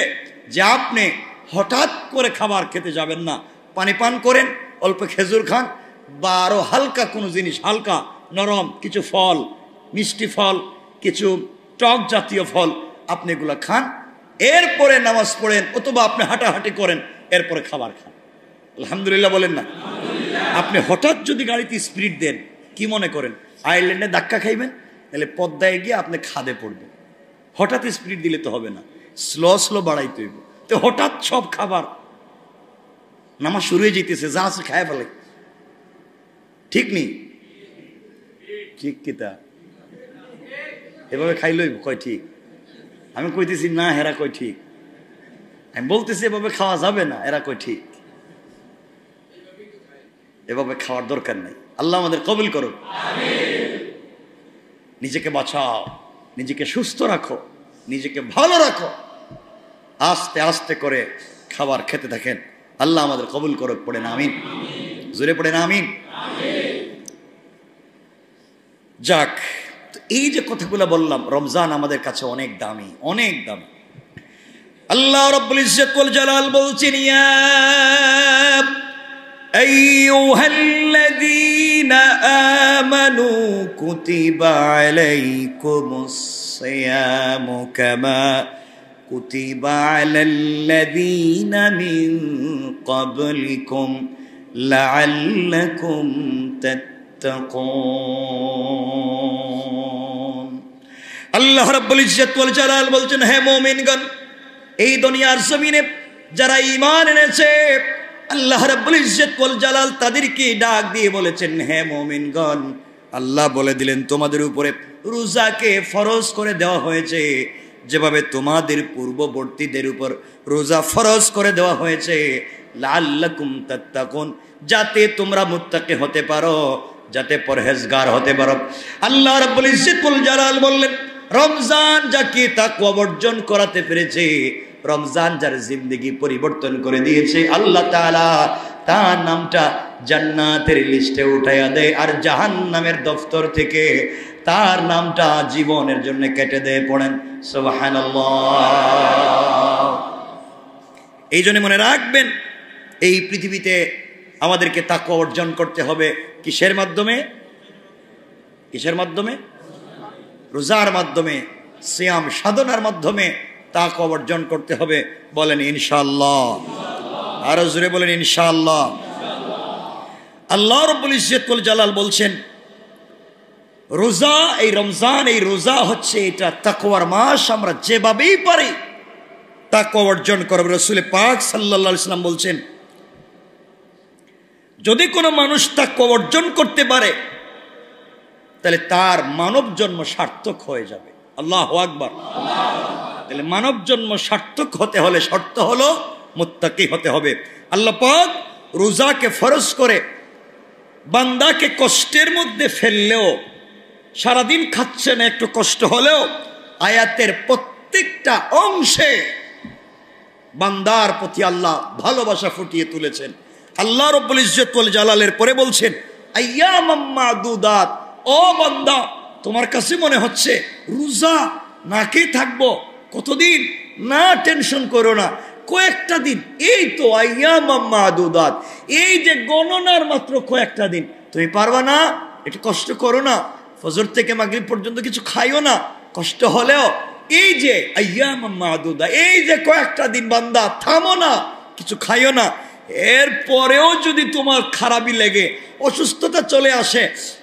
যে আপনি হঠাৎ করে খাবার খেতে যাবেন না, পানি পান করেন, অল্প খেজুর খান, বা আরও হালকা কোনো জিনিস, হালকা নরম কিছু ফল, মিষ্টি ফল, কিছু টক জাতীয় ফল, আপনি এগুলো খান, এরপরে নামাজ পড়েন অথবা আপনি হাঁটাহাঁটি করেন, এরপরে খাবার খান। আলহামদুলিল্লাহ বলেন না? আপনি হঠাৎ যদি গাড়িতে স্পিড দেন, কি মনে করেন আয়ারল্যান্ডে ধাক্কা খাইবেন? তাহলে পদ্মায় গিয়ে আপনি খাদে পড়বেন। হঠাৎ স্পিড দিলে তো হবে না, স্লো বাড়াইতে হইব। তো হঠাৎ সব খাবার, নামাজ শুরু হয়ে যেতেছে, যা আছে খায় ফেলে, ঠিক নেই? ঠিক কিতা এভাবে খাইলই কয় ঠিক? আমি কইতেছি না, হেরা কয় ঠিক। আমি বলতেছি এভাবে খাওয়া যাবে না, এরা কয় ঠিক। এভাবে খাওয়ার দরকার নাই। আল্লাহ আমাদের কবুল করুন। নিজেকে বাঁচাও, নিজেকে সুস্থ রাখো, নিজেকে ভালো রাখো, আস্তে আস্তে করে খাবার খেতে থাকেন। আল্লাহ আমাদের কবুল করুক। পড়েন আমিন, জোরে পড়েন আমিন। যাক, এই যে কথাগুলো বললাম, রমজান আমাদের কাছে অনেক দামি, অনেক দামি। আল্লাহ রাব্বুল ইজ্জত ওয়াল জালাল বলছেন, ইয়া আইয়ুহাল্লাযীনা আমানু কুতিবা আলাইকুমুস সিয়ামু কামা কুতিবা আলাল্লাযীনা মিন ক্বাবলিকুম লাআল্লাকুম তাত্তাকুন। আল্লাহ রাব্বুল ইজ্জত ওয়াল জালাল বলছেন, হে মুমিনগণ, এই দুনিয়ার জমিনে যারা ঈমান এনেছে, আল্লাহ রাব্বুল ইজ্জত ওয়াল জালাল তাদেরকে ডাক দিয়ে বলেছেন, হে মুমিনগণ, আল্লাহ বলে দিলেন তোমাদের উপরে রোজাকে ফরজ করে দেওয়া হয়েছে, যেভাবে তোমাদের পূর্ববর্তীদের উপর রোজা ফরজ করে দেওয়া হয়েছে, লাআল্লাকুম তাত্তাকুন, যাতে তোমরা মুত্তাকি হতে পারো, যাতে পরহেজগার হতে পারো। আল্লাহ রাব্বুল ইজ্জত ওয়াল জালাল বললেন, রমজান যাকে তাকওয়া অর্জন করাতে পেরেছে, রমজান যার জিন্দেগি পরিবর্তন করে দিয়েছে, আল্লাহ তাআলা তার নামটা জান্নাতের লিস্টে উঠাইয়া দেয়, আর জাহান্নামের দফতর থেকে তার নামটা জীবনের জন্য কেটে দেয়। পড়েন সুবহানাল্লাহ। এই জন্য মনে রাখবেন, এই পৃথিবীতে আমাদেরকে তাকওয়া অর্জন করতে হবে কিসের মাধ্যমে? কিসের মাধ্যমে? রোজার মাধ্যমে, সিয়াম সাধনার মাধ্যমে তাকওয়া অর্জন করতে হবে। বলেন ইনশাআল্লাহ। আরো জোরে বলেন ইনশাআল্লাহ। আল্লাহ রাব্বুল ইজ্জত ওয়াল জালাল বলছেন, রোজা, এই রমজান, এই রোজা হচ্ছে এটা তাকওয়ার মাস। আমরা যেভাবেই পারি তাকওয়া অর্জন করব। রাসূল পাক সাল্লাল্লাহু আলাইহি ওয়াসাল্লাম বলছেন, যদি কোনো মানুষ তাকওয়া অর্জন করতে পারে তাহলে তার মানব জন্ম সার্থক হয়ে যাবে। আল্লাহু আকবার। তাহলে মানব জন্ম সার্থক হতে হলে শর্ত হলো মুত্তাকি হতে হবে। আল্লাহ পাক রোজাকে ফরজ করে বান্দাকে কষ্টের মধ্যে ফেললেও, সারাদিন খাচ্ছে না, একটু কষ্ট হলেও আয়াতের প্রত্যেকটা অংশে বান্দার প্রতি আল্লাহ ভালোবাসা ফুটিয়ে তুলেছেন। আল্লাহ রাব্বুল ইজ্জত ওয়াল জালালের পরে বলছেন, আইয়ামাম মাদুদাত, ও বান্দা, তোমার কাছে মনে হচ্ছে রোজা না খেয়ে থাকবো কতদিন? না, টেনশন করো না, কয়েকটা দিন, এই তো আইয়ামাম মাদুদাত, এই যে গণনার মাত্র কয়েকটা দিন, তুমি পারবা না? একটু কষ্ট করো না, ফজর থেকে মাগরিব পর্যন্ত কিছু খাইও না, কষ্ট হলেও এই যে আইয়ামাম মাদুদা, এই যে কয়েকটা দিন বান্দা থামো না, কিছু খাইও না। এরপরেও যদি তোমার খারাপই লেগে, অসুস্থতা চলে আসে,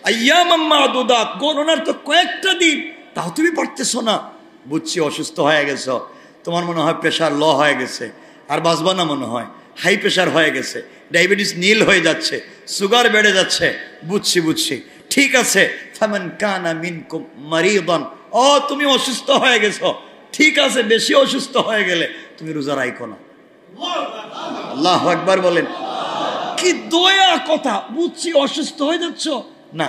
আইয়ামাম মাদুদাত, গণনার তো কয়েকটা দিন, তাও তুমি পারতেছো না, বুঝছি অসুস্থ হয়ে গেছো, তোমার মনে হয় প্রেশার লো হয়ে গেছে, আর বাঁচবা না মনে হয়, হাই প্রেশার হয়ে গেছে, ডায়াবেটিস নীল হয়ে যাচ্ছে, সুগার বেড়ে যাচ্ছে, বুঝছি, ঠিক আছে। ফামান কানা মিনকুম মারিদান, ও তুমি অসুস্থ হয়ে গেছো, ঠিক আছে, বেশি অসুস্থ হয়ে গেলে তুমি রোজা রাখো না। আল্লাহু আকবার বলেন। কি দয়া কথা, বুঝছি অসুস্থ হয়ে যাচ্ছ, না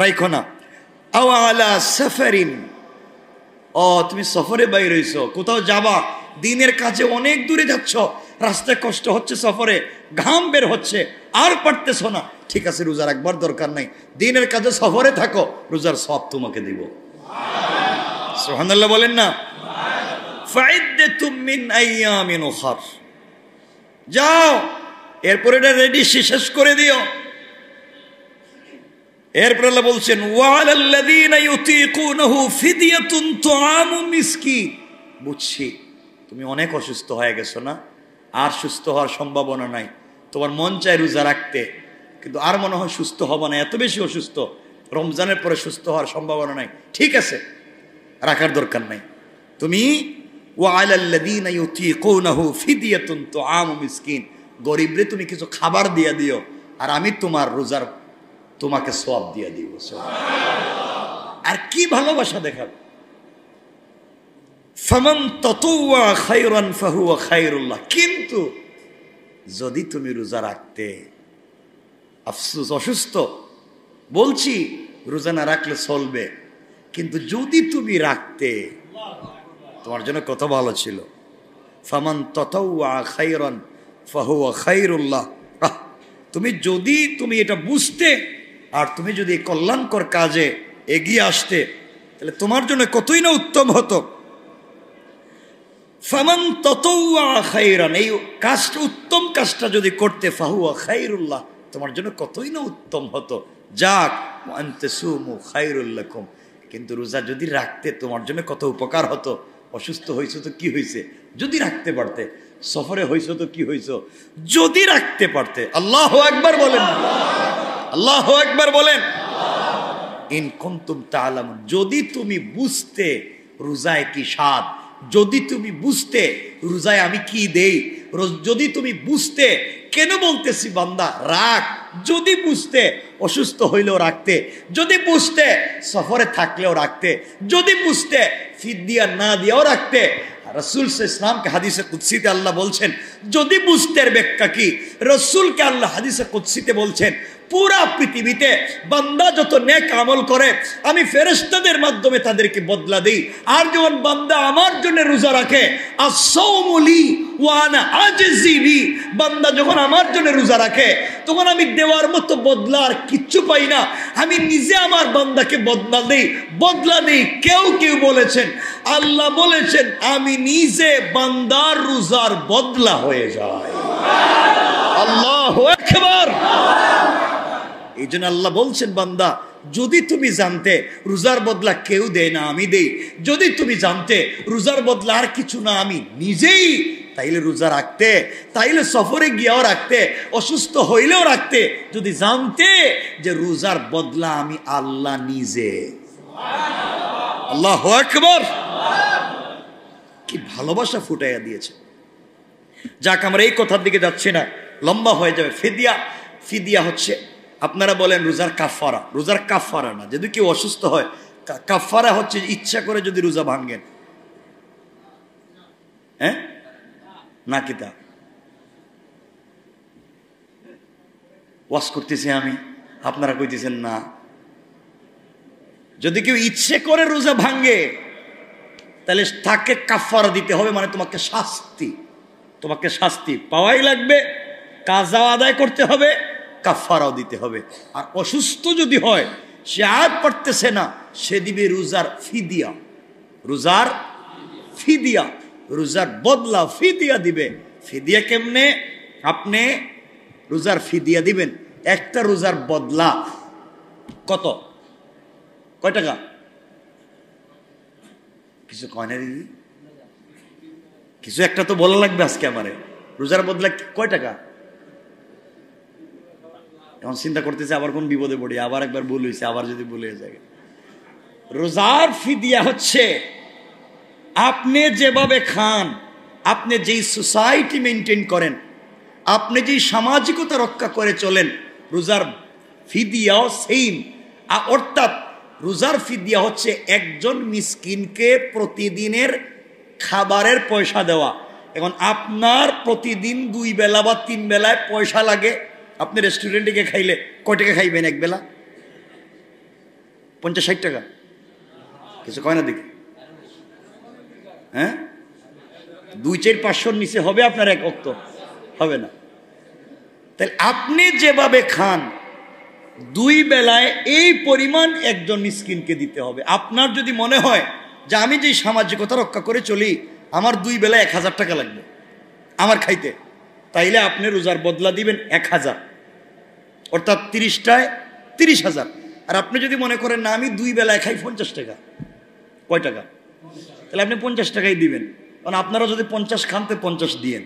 রাখো না। আও আলা সাফারিন, ও তুমি সফরে বাইরে হইছো, কোথাও যাবা, দিনের কাজে অনেক দূরে যাচ্ছ, রাস্তায় কষ্ট হচ্ছে, সফরে ঘাম বের হচ্ছে, আর পারতেছ না, ঠিক আছে, রোজা রাখবার দরকার নাই, দিনের কাজে সফরে থাকো, রোজার সওয়াব তোমাকে দিব। সুবহানাল্লাহ বলেন না। ফাইদ্দাতুম মিন আইয়ামিন উখার, যাও এরপরে এটা রেডি, শেষ করে দিও। এরপর আল্লাহ বলছেন, ওয়ালাল্লাযীনা ইউতীকুনাহু ফিদিয়াতুন তুআমু মিসকিন, বুঝছি তুমি অনেক অসুস্থ হয়ে গেছো না, আর সুস্থ হওয়ার সম্ভাবনা নাই, তোমার মন চায় রোজা রাখতে, কিন্তু আর মনে হয় সুস্থ হব না, এত বেশি অসুস্থ, রমজানের পরে সুস্থ হওয়ার সম্ভাবনা নাই, ঠিক আছে, রাখার দরকার নাই। তুমি ওয়ালাল্লাযীনা ইউতীকুনাহু ফিদিয়াতুন তুআমু মিসকিন, গরিবরে তুমি কিছু খাবার দিয়ে দিও, আর আমি তোমার রোজার তোমাকে সওয়াব দিয়ে দিব। আর কি ভালোবাসা দেখাবে। ফামান তাতাওয়া খায়রান ফাহুয়া খায়রুল্লাহ, কিন্তু যদি তুমি রোজা রাখতে, আফসোস অসুস্থ বলছি, রোজা না রাখলে চলবে, কিন্তু যদি তুমি রাখতে তোমার জন্য কত ভালো ছিল। ফামান তাতাওয়া খায়রান ফাহুয়া খায়রুল্লাহ, তুমি এটা বুঝতে, আর তুমি যদি কল্যাণকর কাজে এগিয়ে আসতে, তাহলে তোমার জন্য কতই না উত্তম হতো। ফামান তাতাওয়া খায়রান, এই কাজটা উত্তম কাজটা যদি করতে, ফাহুয়া খায়রুল্লাহ, তোমার জন্য কতই না উত্তম হতো। যাক, ওয়া আনতাসুমু খায়রুল লাকুম, কিন্তু রোজা যদি রাখতে তোমার জন্য কত উপকার হতো। অসুস্থ হয়েছো তো কি হয়েছে, যদি রাখতে পারতে। সফরে হয়েছো তো কি হয়েছো, যদি রাখতে পারতে। আল্লাহু আকবার বলেন, আল্লাহু আকবার বলেন। ইন কুনতুম তা'লামুন, যদি তুমি বুঝতে রোজায় কি স্বাদ, যদি তুমি বুঝতে রোজায় আমি কি দেই, যদি তুমি বুঝতে কেন বলতেছি বান্দা রাখ, যদি বুঝতে অসুস্থ হইলেও রাখতে, যদি বুঝতে সফরে থাকলেও রাখতে, যদি বুঝতে ফিদিয়া না দিয়েও রাখতে। রাসূল সাল্লাল্লাহু আলাইহি ওয়াসাল্লামকে হাদিসে কুদসিতে আল্লাহ বলছেন, যদি বুঝতের ব্যাখ্যা কি, রাসূলকে আল্লাহ হাদিসে কুদসিতে বলছেন পুরা পৃথিবীতে বান্দা যত নেক আমল করে আমি ফেরেশতাদের মাধ্যমে তাদেরকে বদলা দেই। আর যখন বান্দা আমার জন্য রোজা রাখে, আস-সাওমু লি ওয়া আনা আজজি বি, বান্দা যখন আমার জন্য রোজা রাখে তখন আমি দেওয়ার মতো বদলা আর কিচ্ছু পাই না, আমি নিজে আমার বান্দাকে বদলা দেই। কেউ কেউ বলেছেন, আল্লাহ বলেছেন আমি নিজে বান্দার রোজার বদলা হয়ে যাই। আল্লাহু আকবার। এই জন্য আল্লাহ বলছেন, বান্দা যদি তুমি জানতে রোজার বদলা কেউ দেয় না, আমি দেই, যদি তুমি জানতে রোজার বদলা আর কিছু না আমি নিজেই, তাইলে রোজা রাখতে, তাইলে সফরে গিয়েও রাখতে, অসুস্থ হইলেও রাখতে। যদি জানতে যে রোজার বদলা আমি আল্লাহ নিজে। আল্লাহু আকবার। কি ভালোবাসা ফুটাইয়া দিয়েছে। যাক, আমরা এই কথার দিকে যাচ্ছি না, লম্বা হয়ে যাবে। ফিদিয়া হচ্ছে, আপনারা বলেন রোজার কাফারা, রোজার কাফারা না, যদি কেউ অসুস্থ হয় কাফারা হচ্ছে ইচ্ছা করে যদি রোজা ভাঙেন। হ্যাঁ না, কিতা ওয়াজ করতেছি আমি, আপনারা কইতেছেন না। যদি কেউ ইচ্ছে করে রোজা ভাঙে তাহলে তাকে কাফারা দিতে হবে, মানে তোমাকে শাস্তি পাওয়াই লাগবে, কাজা আদায় করতে হবে, কাফারাও দিতে হবে। আর অসুস্থ যদি হয়, সে আর পারতেছে না, সে দিবে রোজার ফিদিয়া, রোজার বদলা ফিদিয়া দিবে। ফিদিয়া কেমনে? আপনি রোজার ফিদিয়া দিবেন, একটা রোজার বদলা কয় টাকা? কিছু কয় না দিদি, কিছু একটা তো বলা লাগবে আজকে আমারে। রোজার বদলা কয় টাকা? এখন চিন্তা করতেছে আবার কোন বিপদে পড়ি, আবার একবার ভুল হয়েছে, আবার যদি ভুলে যায়। রোজার ফিদিয়া হচ্ছে আপনি যেভাবে খান, আপনি যেই সোসাইটি মেনটেন করেন, আপনি যেই সামাজিকতা রক্ষা করে চলেন, রোজার ফিদিয়াও সেম। অর্থাৎ রোজার ফিদিয়া হচ্ছে একজন মিসকিনকে প্রতিদিনের খাবারের পয়সা দেওয়া। এখন আপনার প্রতিদিন 2 বেলা বা 3 বেলায় পয়সা লাগে, আপনি রেস্টুরেন্টে গিয়ে খাইলে কয় টাকা খাইবেন এক বেলা? 50-60 টাকা? কিছু কয় না দেখি। হ্যাঁ, 2-4-500 নিচে হবে আপনার এক ওয়াক্ত? হবে না। তাহলে আপনি যেভাবে খান 2 বেলায় এই পরিমাণ একজন মিসকিনকে দিতে হবে। আপনার যদি মনে হয় যে আমি যে সামাজিকতা রক্ষা করে চলি, আমার 2 বেলায় 1000 টাকা লাগবে আমার খাইতে, তাইলে আপনি রোজার বদলা দিবেন 1000, অর্থাৎ 30টায় 30,000। আর আপনি যদি মনে করেন না আমি 2 বেলায় খাই 50 টাকা, কয় টাকা? তাহলে আপনি 50 টাকাই দিবেন। কারণ আপনারা যদি 50 খান তো 50 দিয়েন।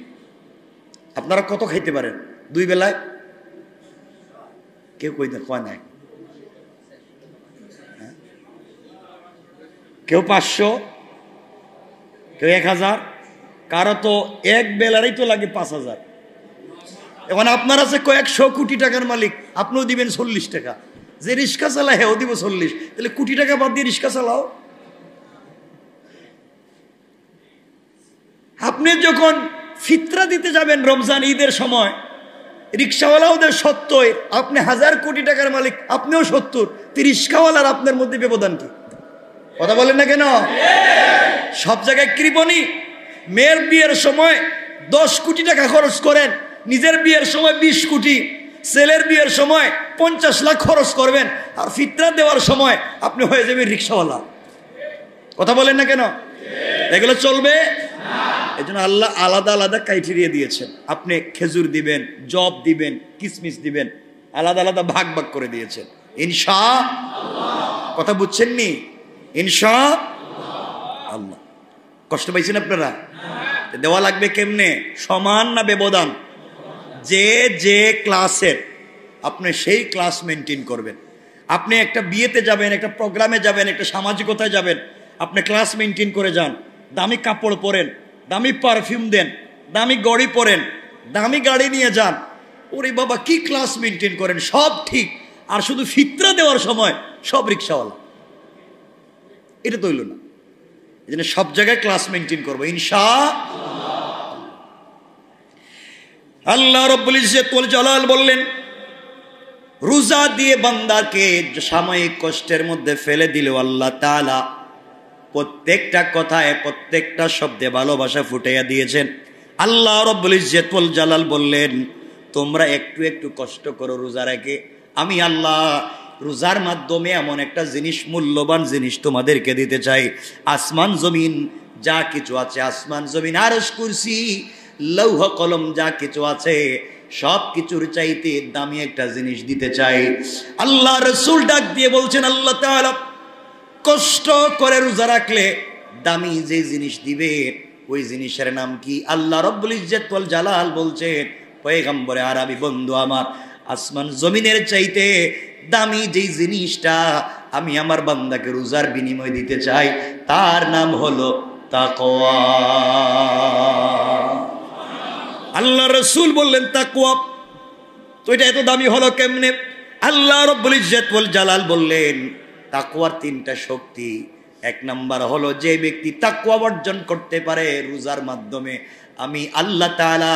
আপনারা কত খাইতে পারেন 2 বেলায়? কেউ কয় নাই, কেউ 500, কেউ 1000, কারো তো এক বেলারই তো লাগে 5000। এখন আপনার আছে কয়েকশো কোটি টাকার মালিক, আপনিও দিবেন 40 টাকা। যে রিক্সা চালায় হেও দিব 40, তাহলে কোটি টাকা বাদ দিয়ে রিক্সা চালাও। আপনি যখন ফিতরা দিতে যাবেন রমজান ঈদের সময়, রিক্সাওয়ালা ওদের 70, আপনি 1000 কোটি টাকার মালিক, আপনিও 70, রিক্সাওয়ালার আপনার মধ্যে ব্যবধান কি? কথা বলেন না কেন? সব জায়গায় কৃপণী। মেয়ের বিয়ের সময় 10 কোটি টাকা খরচ করেন, নিজের বিয়ের সময় 20 কোটি, ছেলের বিয়ের সময় 50 লাখ খরচ করবেন, আর ফিতরা দেওয়ার সময় আপনি হয়ে যাবেন রিক্সাওয়ালা। কথা বলেন না কেন? এগুলো চলবে? এই জন্য আল্লাহ আলাদা আলাদা ক্রাইটেরিয়া দিয়েছেন। আপনি খেজুর দিবেন, জব দিবেন, কিসমিস দিবেন, আলাদা আলাদা ভাগ ভাগ করে দিয়েছেন। ইনশাআল্লাহ, কথা বুঝছেন নি? ইনশাআল্লাহ। কষ্ট পাইছেন আপনারা? দেওয়া লাগবে কেমনে? সমান না ব্যবধান? যে যে ক্লাসের আপনি সেই ক্লাস মেনটেন করবেন। আপনি একটা বিয়েতে যাবেন, একটা প্রোগ্রামে যাবেন, একটা সামাজিকতায় যাবেন, আপনি ক্লাস মেনটেন করে যান। দামি কাপড় পরেন, দামি পারফিউম দেন, দামি গড়ি পরেন, দামি গাড়ি নিয়ে যান। ওরে বাবা, কি ক্লাস মেনটেন করেন, সব ঠিক। আর শুধু ফিতরা দেওয়ার সময় সব রিক্সাওয়ালা। এটা তো হইল না। এই জন্য সব জায়গায় ক্লাস মেনটেন করবো ইনশাআল্লাহ। আল্লাহ রাব্বুল ইজ্জত ওয়াল জালাল বললেন, রোজা দিয়ে বান্দাকে সাময়িক কষ্টের মধ্যে ফেলে দিলেও আল্লাহ তাআলা প্রত্যেকটা কথায়, প্রত্যেকটা শব্দে ভালোবাসা ফুটাইয়া দিয়েছেন। আল্লাহ রাব্বুল ইজ্জত ওয়াল জালাল বললেন, তোমরা একটু একটু কষ্ট করো রোজা রেখে, আমি আল্লাহ রোজার মাধ্যমে এমন একটা জিনিস, মূল্যবান জিনিস তোমাদেরকে দিতে চাই। আসমান জমিন যা কিছু আছে, আসমান জমিন আরশ কুরসি লৌহ কলম যা কিছু আছে, সব কিছুর চাইতে দামি একটা জিনিস দিতে চাই। আল্লাহ রাসূল ডাক দিয়ে বলছেন, আল্লাহ তাআলা কষ্ট করে রোজা রাখলে দামি যে জিনিস দিবে, ওই জিনিসের নাম কি? আল্লাহ রাব্বুল ইজ্জত ওয়াল জালাল বলছেন, পয়গম্বরে আরবি বন্ধু আমার, আসমান জমিনের চাইতে দামি যেই জিনিসটা আমি আমার বান্দাকে রোজার বিনিময় দিতে চাই, তার নাম হলো তাকওয়া। আল্লাহ রাসূল বললেন তাকওয়া। তো এটা এত দামি হলো কেমনে? আল্লাহ রাব্বুল ইজ্জত ওয়াল জালাল বললেন, তাকওয়ার তিনটা শক্তি। এক নাম্বার হলো, যে ব্যক্তি তাকওয়া অর্জন করতে পারে রোজার মাধ্যমে, আমি আল্লাহ তাআলা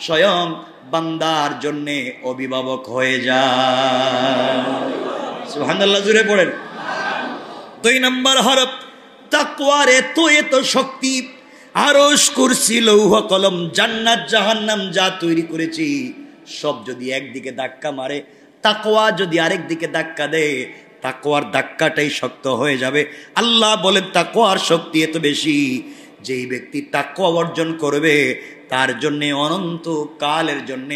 স্বয়ং বান্দার জন্য অভিভাবক হয়ে যায়। সুবহানাল্লাহ, জোরে পড়েন। দুই নাম্বার হলো, তাকওয়ার এত এত শক্তি, আরশ কুরসি লৌহ কলম জান্নাত জাহান্নাম যা তৈরি করেছি, সব যদি একদিকে ধাক্কা মারে, তাকওয়া যদি আরেক দিকে ধাক্কা দেয়, তাকওয়ার ধাক্কাটাই শক্ত হয়ে যাবে। আল্লাহ বলেন, তাকওয়ার শক্তি এত বেশি, যেই ব্যক্তি তাকওয়া অর্জন করবে তার জন্য অনন্ত কালের জন্য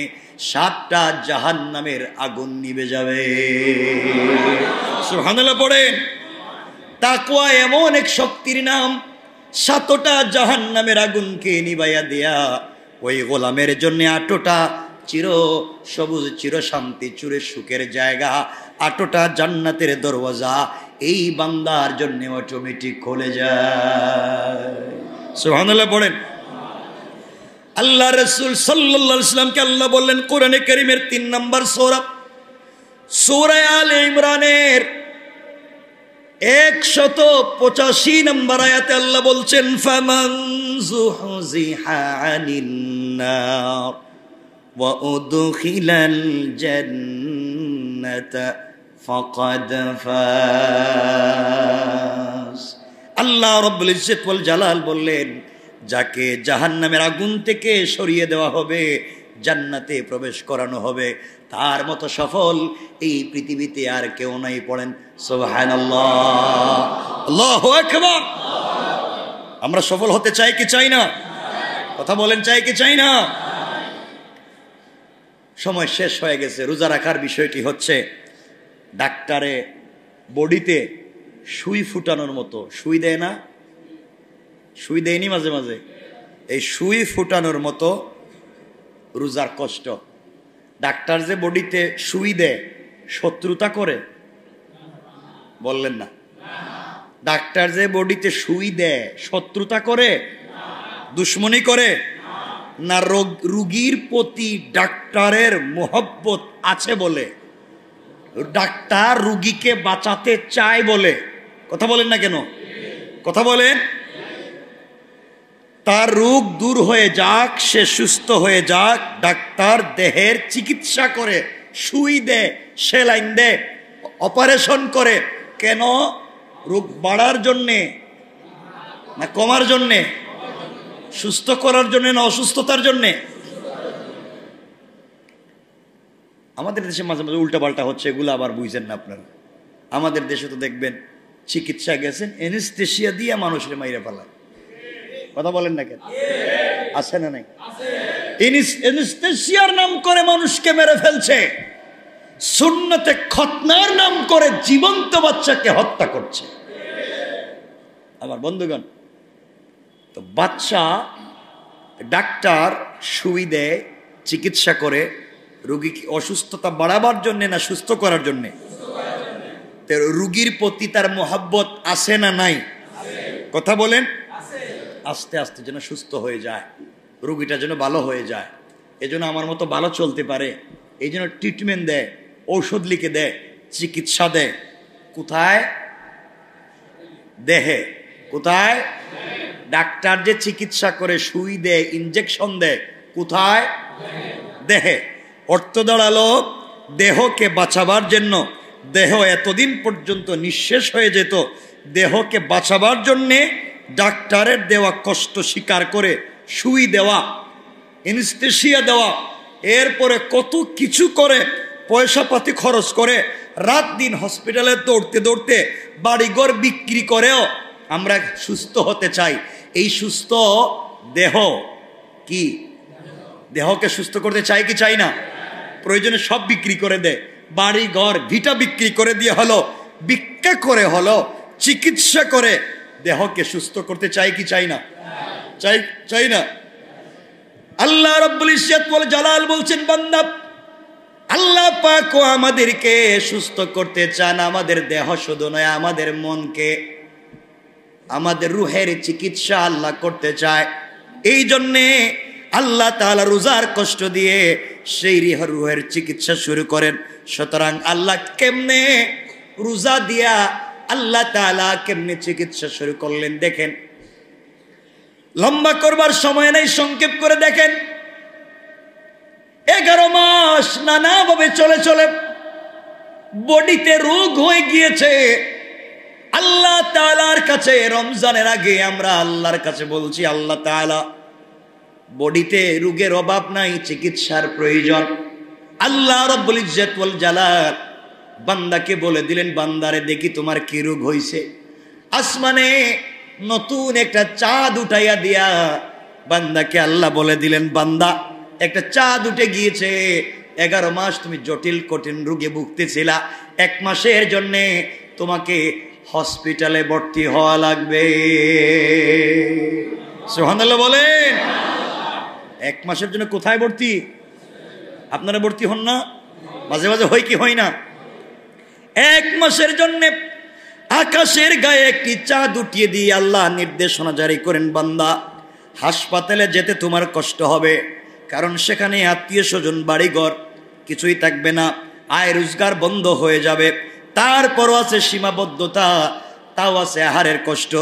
7টা জাহান্নামের আগুন নিভে যাবে। সুবহানাল্লাহ পড়েন। তাকওয়া এমন এক শক্তির নাম, 7টা জাহান্নামের আগুনকে নিভাইয়া দেয়া ওই গোলামের জন্য 8টা চির সবুজ, চির শান্তি, চির সুখের জায়গা, 8টা জান্নাতের দরওয়াজা এই বান্দার জন্য অটোমেটিক খুলে যায়। সুবহানাল্লাহ পড়েন। আল্লাহ রাসূল সাল্লাল্লাহু আলাইহি ওয়াসাল্লামকে আল্লাহ বললেন কোরআনে কারীমের 3 নম্বর সূরা, সূরা আলে ইমরানের 185 নম্বর আয়াতে আল্লাহ বলছেন, ফামান যুহজিহা আনিন নার ওয়া উদখিলাল জান্নাতা ফাকাদ ফাজ। আল্লাহ রাব্বুল ইজ্জত ওয়াল জালাল বললেন, যাকে জাহান্নামের আগুন থেকে সরিয়ে দেওয়া হবে, জান্নাতে প্রবেশ করানো হবে, তার মতো সফল এই পৃথিবীতে আর কেউ নাই। পড়েন সুবহানাল্লাহ, আল্লাহু আকবার। আমরা সফল হতে চাই কি চাই না? কথা বলেন, চাই কি চাই না? সময় শেষ হয়ে গেছে। রোজা রাখার বিষয়টি হচ্ছে, ডাক্তারে বডিতে সুই ফুটানোর মতো, সুই দেয় না? সুই দেয়নি মাঝে মাঝে? এই সুই ফুটানোর মতো রোজার কষ্ট। ডাক্তার যে বডিতে সুই দেয়, শত্রুতা করে? বললেন না। ডাক্তার যে বডিতে সুই দেয়, শত্রুতা করে? দুশ্মনী করে না? রোগীর প্রতি ডাক্তারের মোহব্বত আছে বলে, ডাক্তার রোগীকে বাঁচাতে চায় বলে। কথা বলেন না কেন? কথা বলেন। তার রোগ দূর হয়ে যাক, সে সুস্থ হয়ে যাক, ডাক্তার দেহের চিকিৎসা করে, সুই দেয়, সেলাইন দেয়, অপারেশন করে। কেন? রোগ বাড়ার জন্যে না কমার জন্যে? সুস্থ করার জন্য না অসুস্থতার জন্যে? আমাদের দেশে মাঝে মাঝে উল্টা পাল্টা হচ্ছে, এগুলো আবার বুঝছেন না আপনারা। আমাদের দেশে তো দেখবেন চিকিৎসা গেছেন, এনেস্থেশিয়া দিয়ে মানুষের মাইরে ফেলায়। কথা বলেন না কেন? আছে না নাই? এনেস্থেশিয়ার নাম করে মানুষকে মেরে ফেলছে, সুন্নতে খতনার নাম করে জীবন্ত বাচ্চাকে হত্যা করছে। আমার বন্ধুগণ, তো বাচ্চা ডাক্তার সুই দেয়, চিকিৎসা করে রোগী কি অসুস্থতা বাড়াবার জন্য না সুস্থ করার জন্য? রোগীর প্রতি তার মোহাব্বত আছে না নাই? কথা বলেন। আস্তে আস্তে যেন সুস্থ হয়ে যায়, রোগীটা যেন ভালো হয়ে যায়, এজন্য আমার মতো ভালো চলতে পারে, এই জন্য ট্রিটমেন্ট দেয়, ঔষধ লিখে দেয়, চিকিৎসা দেয়। কোথায়? দেহে। কোথায়? ডাক্তার যে চিকিৎসা করে, সুই দেয়, ইনজেকশন দেয়, কোথায়? দেহে। অর্থ দাঁড়ালো দেহকে বাঁচাবার জন্য, দেহ এতদিন পর্যন্ত নিঃশেষ হয়ে যেত, দেহকে বাঁচাবার জন্যে ডাক্তারের দেওয়া কষ্ট স্বীকার করে সুই দেওয়া, এনেস্থেশিয়া দেওয়া, এরপরে কত কিছু করে পয়সা পাতি খরচ করে রাত দিন হসপিটালে দৌড়তে দৌড়তে বাড়িঘর বিক্রি করেও আমরা সুস্থ হতে চাই। এই সুস্থ দেহ কি? দেহকে সুস্থ করতে চাই কি চাই না? প্রয়োজনে সব বিক্রি করে দেয়, বাড়ি ঘর ভিটা বিক্রি করে দিয়ে হলো, ভিক্ষা করে হলো, চিকিৎসা করে দেহকে সুস্থ করতে চাই কি চাই না? চাই, চাই না? আল্লাহ রাব্বুল ইজ্জত ওয়াল জালাল বলছেন, বান্দা আল্লাহ পাক আমাদেরকে সুস্থ করতে চান। আমাদের দেহ শুধু নয়, আমাদের মনকে, আমাদের রুহের চিকিৎসা আল্লাহ করতে চায়। এই জন্যে আল্লাহ তাআলা রোজার কষ্ট দিয়ে সেই রুহের চিকিৎসা শুরু করেন। সুতরাং আল্লাহ কেমনে রোজা দিয়া আল্লাহ তাআলা কেমনে চিকিৎসা শুরু করলেন দেখেন। লম্বা করবার সময় নেই, সংক্ষেপ করে দেখেন। 11 মাস নানাভাবে চলে চলে বডিতে রোগ হয়ে গিয়েছে। আল্লাহ তাআলার কাছে রমজানের আগে আমরা আল্লাহর কাছে বলছি, আল্লাহ তাআলা বডিতে রোগের অভাব নাই, চিকিৎসার প্রয়োজন। আল্লাহ রাব্বুল ইজ্জত ওয়াল জালাল বান্দাকে বলে দিলেন, বান্দারে দেখি তোমার কি রোগ হইছে। আসমানে নতুন একটা চাঁদ উঠাইয়া দিয়া বান্দাকে আল্লাহ বলে দিলেন, বান্দা একটা চাঁদ উঠে গিয়েছে। 11 মাস তুমি জটিল কঠিন রোগে ভুগতেছিলা, 1 মাসের জন্যে তোমাকে হসপিটালে ভর্তি হওয়া লাগবে। সুবহানাল্লাহ বলেন। 1 মাসের জন্য কোথায় ভর্তি? আপনারা ভর্তি হন না? মাঝে মাঝে হয় কি হয় না? 1 মাসের জন্য আকাশের গায়ে একটি চাঁদ উঠিয়ে দিয়ে আল্লাহ নির্দেশনা জারি করেন, বান্দা হাসপাতালে যেতে তোমার কষ্ট হবে, কারণ সেখানে আত্মীয় স্বজন বাড়িঘর কিছুই থাকবে না, আয় রোজগার বন্ধ হয়ে যাবে। তারপরও আছে সীমাবদ্ধতা, তাও আছে আহারের কষ্ট,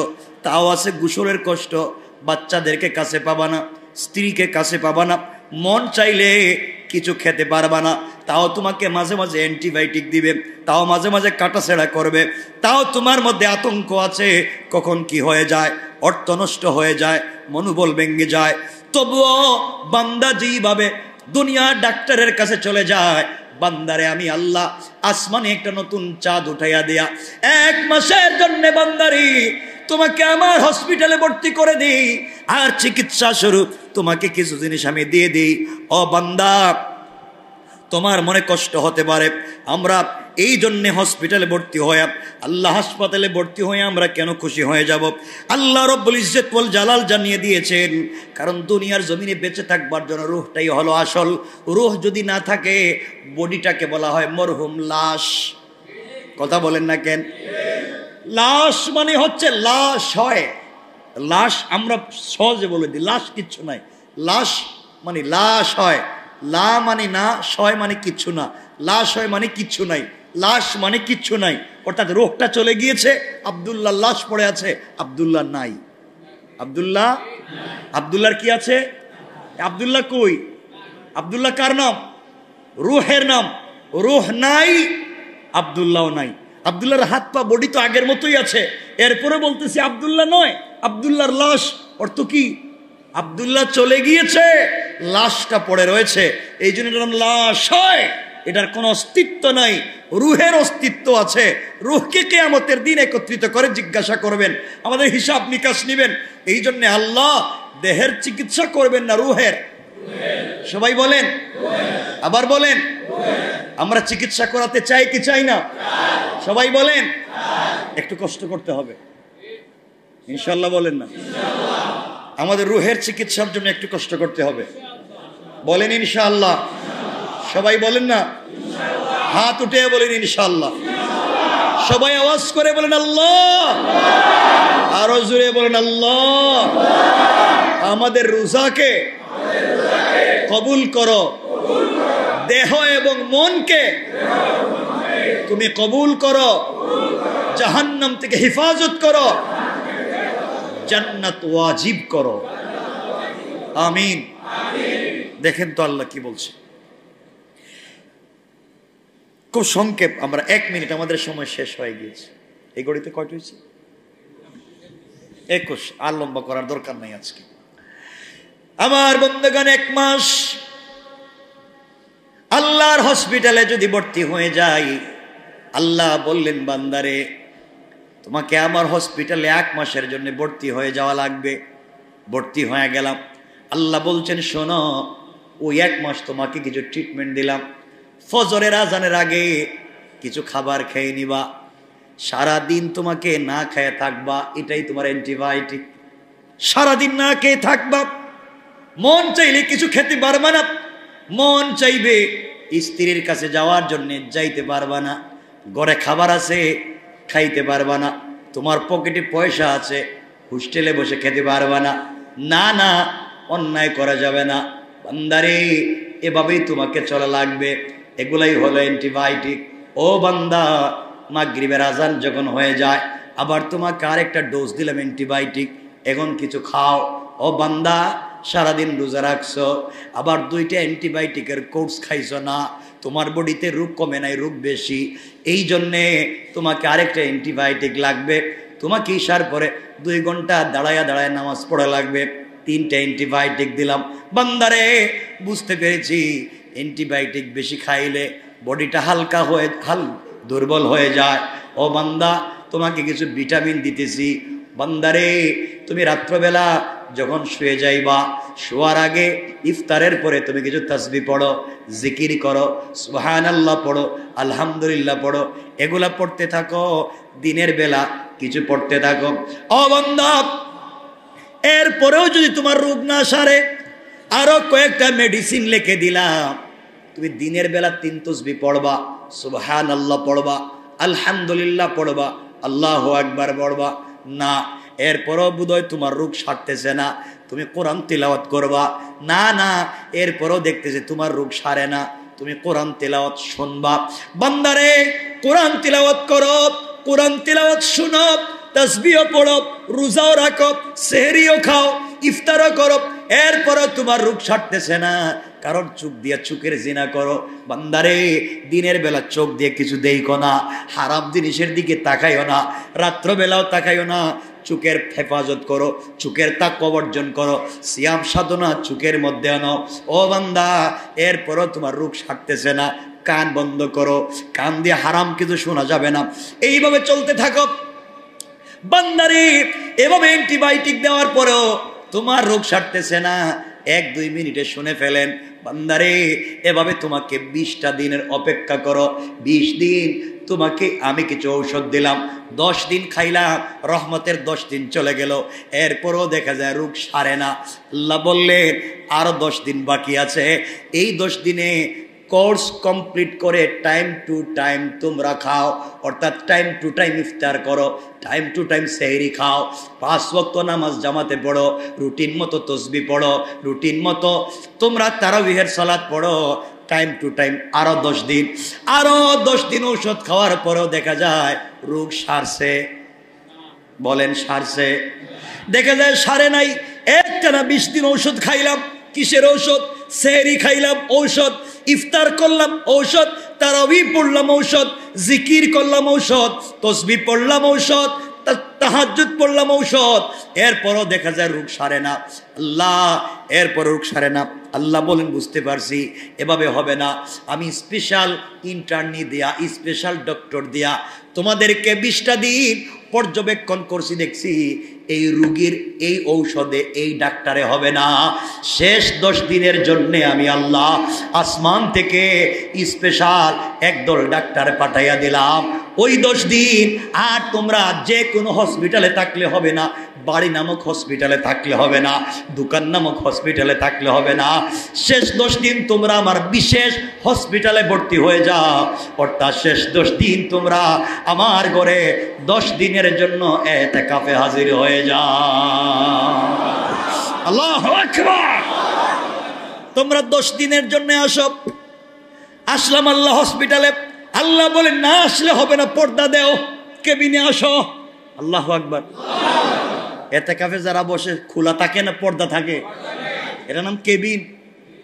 তাও আছে গোসলের কষ্ট, বাচ্চাদেরকে কাছে পাবা না, স্ত্রীকে কাছে পাবা না, মন চাইলে কিছু খেতে পারবা না, তাও তোমাকে মাঝে মাঝে অ্যান্টিবায়োটিক দিবে, তাও মাঝে মাঝে কাটাছেড়া করবে, তাও তোমার মধ্যে আতঙ্ক আছে কখন কি হয়ে যায়, অর্থ নষ্ট হয়ে যায়, মনোবল ভেঙে যায়। তবুও বান্দা যেইভাবে দুনিয়ার ডাক্তারের কাছে চলে যায়, বান্দারে আমি আল্লাহ আসমানে একটা নতুন চাঁদ উঠাইয়া দেয়া 1 মাসের জন্য বান্দারি তোমাকে আমার হসপিটালে ভর্তি করে দিই, আর চিকিৎসা স্বরূপ তোমাকে কিছু জিনিস আমি দিয়ে দিই। ও বান্দা, তোমার মনে কষ্ট হতে পারে, আমরা এই জন্যে হসপিটালে ভর্তি হয়ে, আল্লাহ হাসপাতালে ভর্তি হয়ে আমরা কেন খুশি হয়ে যাব? আল্লাহ রাব্বুল ইজ্জত ওয়াল জালাল জানিয়ে দিয়েছেন, কারণ দুনিয়ার জমিনে বেঁচে থাকবার জন্য রূহটাই হলো আসল। রূহ যদি না থাকে, বডিটাকে বলা হয় মরহুম লাশ। কথা বলেন না কেন? লাশ মানে হচ্ছে লাশ হয়, লাশ আমরা সহজে বলে দিই, লাশ কিচ্ছু নাই। লাশ মানে লাশ হয়, লা মানে না, শয় মানে কিচ্ছু না, লাশ হয় মানে কিচ্ছু নাই, লাশ মানে কিচ্ছু নাই। অর্থাৎ রোগটা চলে গিয়েছে, আব্দুল্লাহ লাশ পড়ে আছে, আব্দুল্লাহ নাই। আব্দুল্লাহ, আব্দুল্লাহর কি আছে? আব্দুল্লাহ কই? আব্দুল্লাহ কার নাম? রুহের নাম। রুহ নাই, আব্দুল্লাহ নাই। আব্দুল্লাহর হাত পা বডি তো আগের মতোই আছে, এরপরে বলতেছি আব্দুল্লাহ নয়, আব্দুল্লাহর লাশ। অর্থ কি? আব্দুল্লাহ চলে গিয়েছে, লাশটা পড়ে রয়েছে, এই জন্য নাম লাশ হয়। এটার কোনো অস্তিত্ব নাই, রুহের অস্তিত্ব আছে। রুহকে কিয়ামতের দিন একত্রিত করে জিজ্ঞাসা করবেন, আমাদের হিসাব নিকাশ নিবেন। এই জন্য আল্লাহ দেহের চিকিৎসা করবেন না, রুহের। সবাই বলেন, আবার বলেন। আমরা চিকিৎসা করাতে চাই কি চাই না? সবাই বলেন। একটু কষ্ট করতে হবে ইনশাআল্লাহ, বলেন না? আমাদের রুহের চিকিৎসার জন্য একটু কষ্ট করতে হবে, বলেন ইনশাআল্লাহ। সবাই বলেন না? হাত উঠে বলেন ইনশাআল্লাহ। সবাই আওয়াজ করে বলেন আল্লাহ, আরো জোরে বলেন আল্লাহ। আমাদের রোজাকে কবুল করো, দেহ এবং মনকে তুমি কবুল করো, জাহান্নাম থেকে হেফাজত করো, জান্নাত ওয়াজিব করো, আমিন। দেখেন তো আল্লাহ কি বলছে। খুব সংক্ষেপ, আমরা 1 মিনিট, আমাদের সময় শেষ হয়ে গিয়েছে। এই গড়িতে কয়টা হয়েছে? 21। আর লম্বা করার দরকার নাই আজকে। আমার বন্ধুগণ, 1 মাস আল্লাহর হসপিটালে যদি ভর্তি হয়ে যাই, আল্লাহ বললেন বান্দারে তোমাকে আমার হসপিটালে 1 মাসের জন্য ভর্তি হয়ে যাওয়া লাগবে। ভর্তি হয়ে গেলাম। আল্লাহ বলছেন শোনো, ওই 1 মাস তোমাকে কিছু ট্রিটমেন্ট দিলাম। ফজরের আজানের আগে কিছু খাবার খেয়ে নিবা, সারাদিন তোমাকে না খেয়ে থাকবা, এটাই তোমার অ্যান্টিবায়োটিক। সারাদিন না খেয়ে থাকবা, মন চাইলে কিছু খেতে পারবা না, মন চাইবে স্ত্রীর কাছে যাওয়ার জন্য যাইতে পারবা না, ঘরে খাবার আছে খাইতে পারবা না, তোমার পকেটে পয়সা আছে হোস্টেলে বসে খেতে পারবা না। না না, অন্যায় করা যাবে না বান্দারে, এভাবেই তোমাকে চলা লাগবে। এগুলাই হলো অ্যান্টিবায়োটিক। ও বান্দা, মাগরিবের আজান যখন হয়ে যায়, আবার তোমাকে আরেকটা ডোজ দিলাম অ্যান্টিবায়োটিক, এখন কিছু খাও। ও বান্দা, সারাদিন রোজা রাখছো, আবার 2টা অ্যান্টিবায়োটিকের কোর্স খাইছো না, তোমার বডিতে রোগ কমে নাই, রোগ বেশি, এই জন্যে তোমাকে আরেকটা অ্যান্টিবায়োটিক লাগবে। তোমাকে ইশার পরে 2 ঘন্টা দাঁড়ায়া দাঁড়ায় নামাজ পড়া লাগবে। 3টা অ্যান্টিবায়োটিক দিলাম। বান্দারে, বুঝতে পেরেছি অ্যান্টিবায়োটিক বেশি খাইলে বডিটা হালকা হয়ে দুর্বল হয়ে যায়। ও বান্দা, তোমাকে কিছু ভিটামিন দিতেছি। বান্দারে, তুমি রাত্রবেলা যখন শুয়ে যাইবা, শোয়ার আগে ইফতারের পরে তুমি কিছু তাসবিহ পড়ো, জিকির করো, সুবহানাল্লাহ পড়ো, আলহামদুলিল্লাহ পড়ো, এগুলা পড়তে থাকো। দিনের বেলা কিছু পড়তে থাকো। ও বান্দা, এরপরেও যদি তোমার রোগ না সারে, আরো কয়েকটা মেডিসিন লিখে দিলাম। তুমি দিনের বেলা 3 তাসবিহ পড়বা, সুবহানাল্লাহ পড়বা, আলহামদুলিল্লাহ পড়বা, আল্লাহু আকবার পড়বা। না, এরপরও বোধহয় তোমার রোগ সারতেছে না, তুমি কোরআন তিলাওয়াত করবা। না না, এরপরও দেখতেছে তোমার রোগ সারে না, তুমি কোরআন তিলাওয়াত শুনবা। বান্দারে, কোরআন তিলাওয়াত করো, কোরআন তিলাওয়াত শুনো, তাসবিহ পড়ো, রোজাও রাখো, সেহরিও খাও, ইফতারও করো, এরপরও তোমার রোগ সারতেছে না, কারণ চোখ দিয়ে চোখের জিনা করো। বান্দারে, দিনের বেলা চোখ দিয়ে কিছু দেখো না, হারাম জিনিসের দিকে তাকাইও না, রাত্রবেলাও তাকাইও না, চোখের হেফাজত করো, চোখের তাকওয়া অর্জন করো, সিয়াম সাধনা চোখের মধ্যে আনো। ও বান্দা, এরপরও তোমার রোগ সারতেছে না, কান বন্ধ করো, কান দিয়ে হারাম কিছু শোনা যাবে না, এইভাবে চলতে থাকো। বান্দারে, এভাবে অ্যান্টিবায়োটিক দেওয়ার পরেও তোমার রোগ সারতেছে না, 1-2 মিনিটে শুনে ফেলেন। বান্দারে, এভাবে তোমাকে 20টা দিনের অপেক্ষা করো। 20 দিন তোমাকে আমি কিছু ঔষধ দিলাম, 10 দিন খাইলাম, রহমতের 10 দিন চলে গেল, এরপরও দেখা যায় রোগ সারে না। আল্লাহ বললেন আরো 10 দিন বাকি আছে। এই 10 দিনে কোর্স কমপ্লিট করে টাইম টু টাইম তোমরা খাও, অর্থাৎ টাইম টু টাইম ইফতার করো, টাইম টু টাইম সেহরি খাও, 5 ওয়াক্ত নামাজ জামাতে পড়ো, রুটিন মতো তসবিহ পড়ো, রুটিন মতো তোমরা তারাবিহের সালাত পড়ো, টাইম টু টাইম। আরো 10 দিন, আরো 10 দিন ঔষধ খাওয়ার পরেও দেখা যায় রোগ সারছে। বলেন সারছে? দেখা যায় সারে নাই। একটানা 20 দিন ঔষধ খাইলাম। কিসের ঔষধ? সেহরি খাইলাম ঔষধ, ইফতার করলাম ঔষধ, তারাবি পড়লাম ঔষধ, জিকির করলাম ঔষধ, তসবিহ পড়লাম ঔষধ, তাহাজ্জুদ পড়লাম ঔষধ, এরপরও দেখা যায় রোগ সারে না। আল্লাহ, এরপর রোগ সারে না। আল্লাহ বলেন বুঝতে পারছি এভাবে হবে না, আমি স্পেশাল ইন্টার্নি দিয়া, স্পেশাল ডক্টর দিয়া তোমাদেরকে 20টা দিন পর্যবেক্ষণ করছি, দেখছি এই রুগীর এই ঔষধে এই ডাক্তারে হবে না। শেষ 10 দিনের জন্যে আমি আল্লাহ আসমান থেকে স্পেশাল একদল ডাক্তার পাঠাইয়া দিলাম। ওই 10 দিন আর তোমরা যে কোনো হসপিটালে থাকলে হবে না, বাড়ি নামক হসপিটালে থাকলে হবে না, দোকান নামক হসপিটালে থাকলে হবে না। শেষ 10 দিন তোমরা আমার বিশেষ হসপিটালে ভর্তি হয়ে যাও, অর্থাৎ শেষ 10 দিন তোমরা আমার ঘরে 10 দিনের জন্য ইতিকাফে হাজির হয়ে যাও। আল্লাহু আকবার। তোমরা 10 দিনের জন্য আসো। আসলাম আল্লাহ হসপিটালে। আল্লাহ বলেন না আসলে হবে না, পর্দা দেও, কেবিনে আসো। আল্লাহু আকবার। ইতিকাফে যারা বসে খোলা থাকে না পর্দা থাকে, এর নাম কেবিন।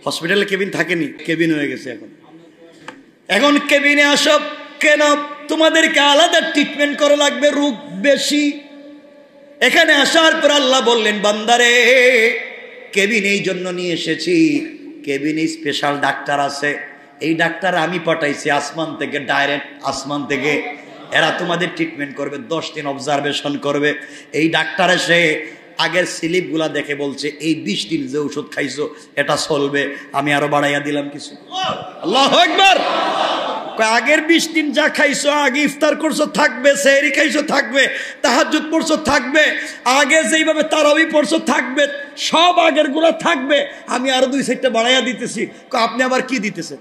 হসপিটালে কেবিন থাকেনি, কেবিন হয়ে গেছে এখন। এখন কেবিনে আসো। কেন? তোমাদেরকে আলাদা ট্রিটমেন্ট করা লাগবে, রোগ বেশি। এখানে আসার পর আল্লাহ বললেন বান্দারে কেবিন এই জন্য নিয়ে এসেছি, কেবিনে স্পেশাল ডাক্তার আছে, এই ডাক্তার আমি পাঠাইছি আসমান থেকে, ডাইরেক্ট আসমান থেকে। এরা তোমাদের ট্রিটমেন্ট করবে, 10 দিন অবজারভেশন করবে। এই ডাক্তার এসে আগের স্লিপগুলা দেখে বলছে এই 20 দিন যে ওষুধ খাইছো এটা চলবে, আমি আরো বাড়াইয়া দিলাম কিছু। আল্লাহু আকবার। আগের 20 দিন যা খাইছো, আগে ইফতার করছো থাকবে, সেহরি খাইছো থাকবে, তাহাজ্জুদ পড়ছো থাকবে, আগে যেইভাবে তারাবি পড়ছো থাকবে, সব আগের গুলা থাকবে, আমি আরো 2-4টা বাড়াইয়া দিতেছি। আপনি আবার কি দিতেছেন?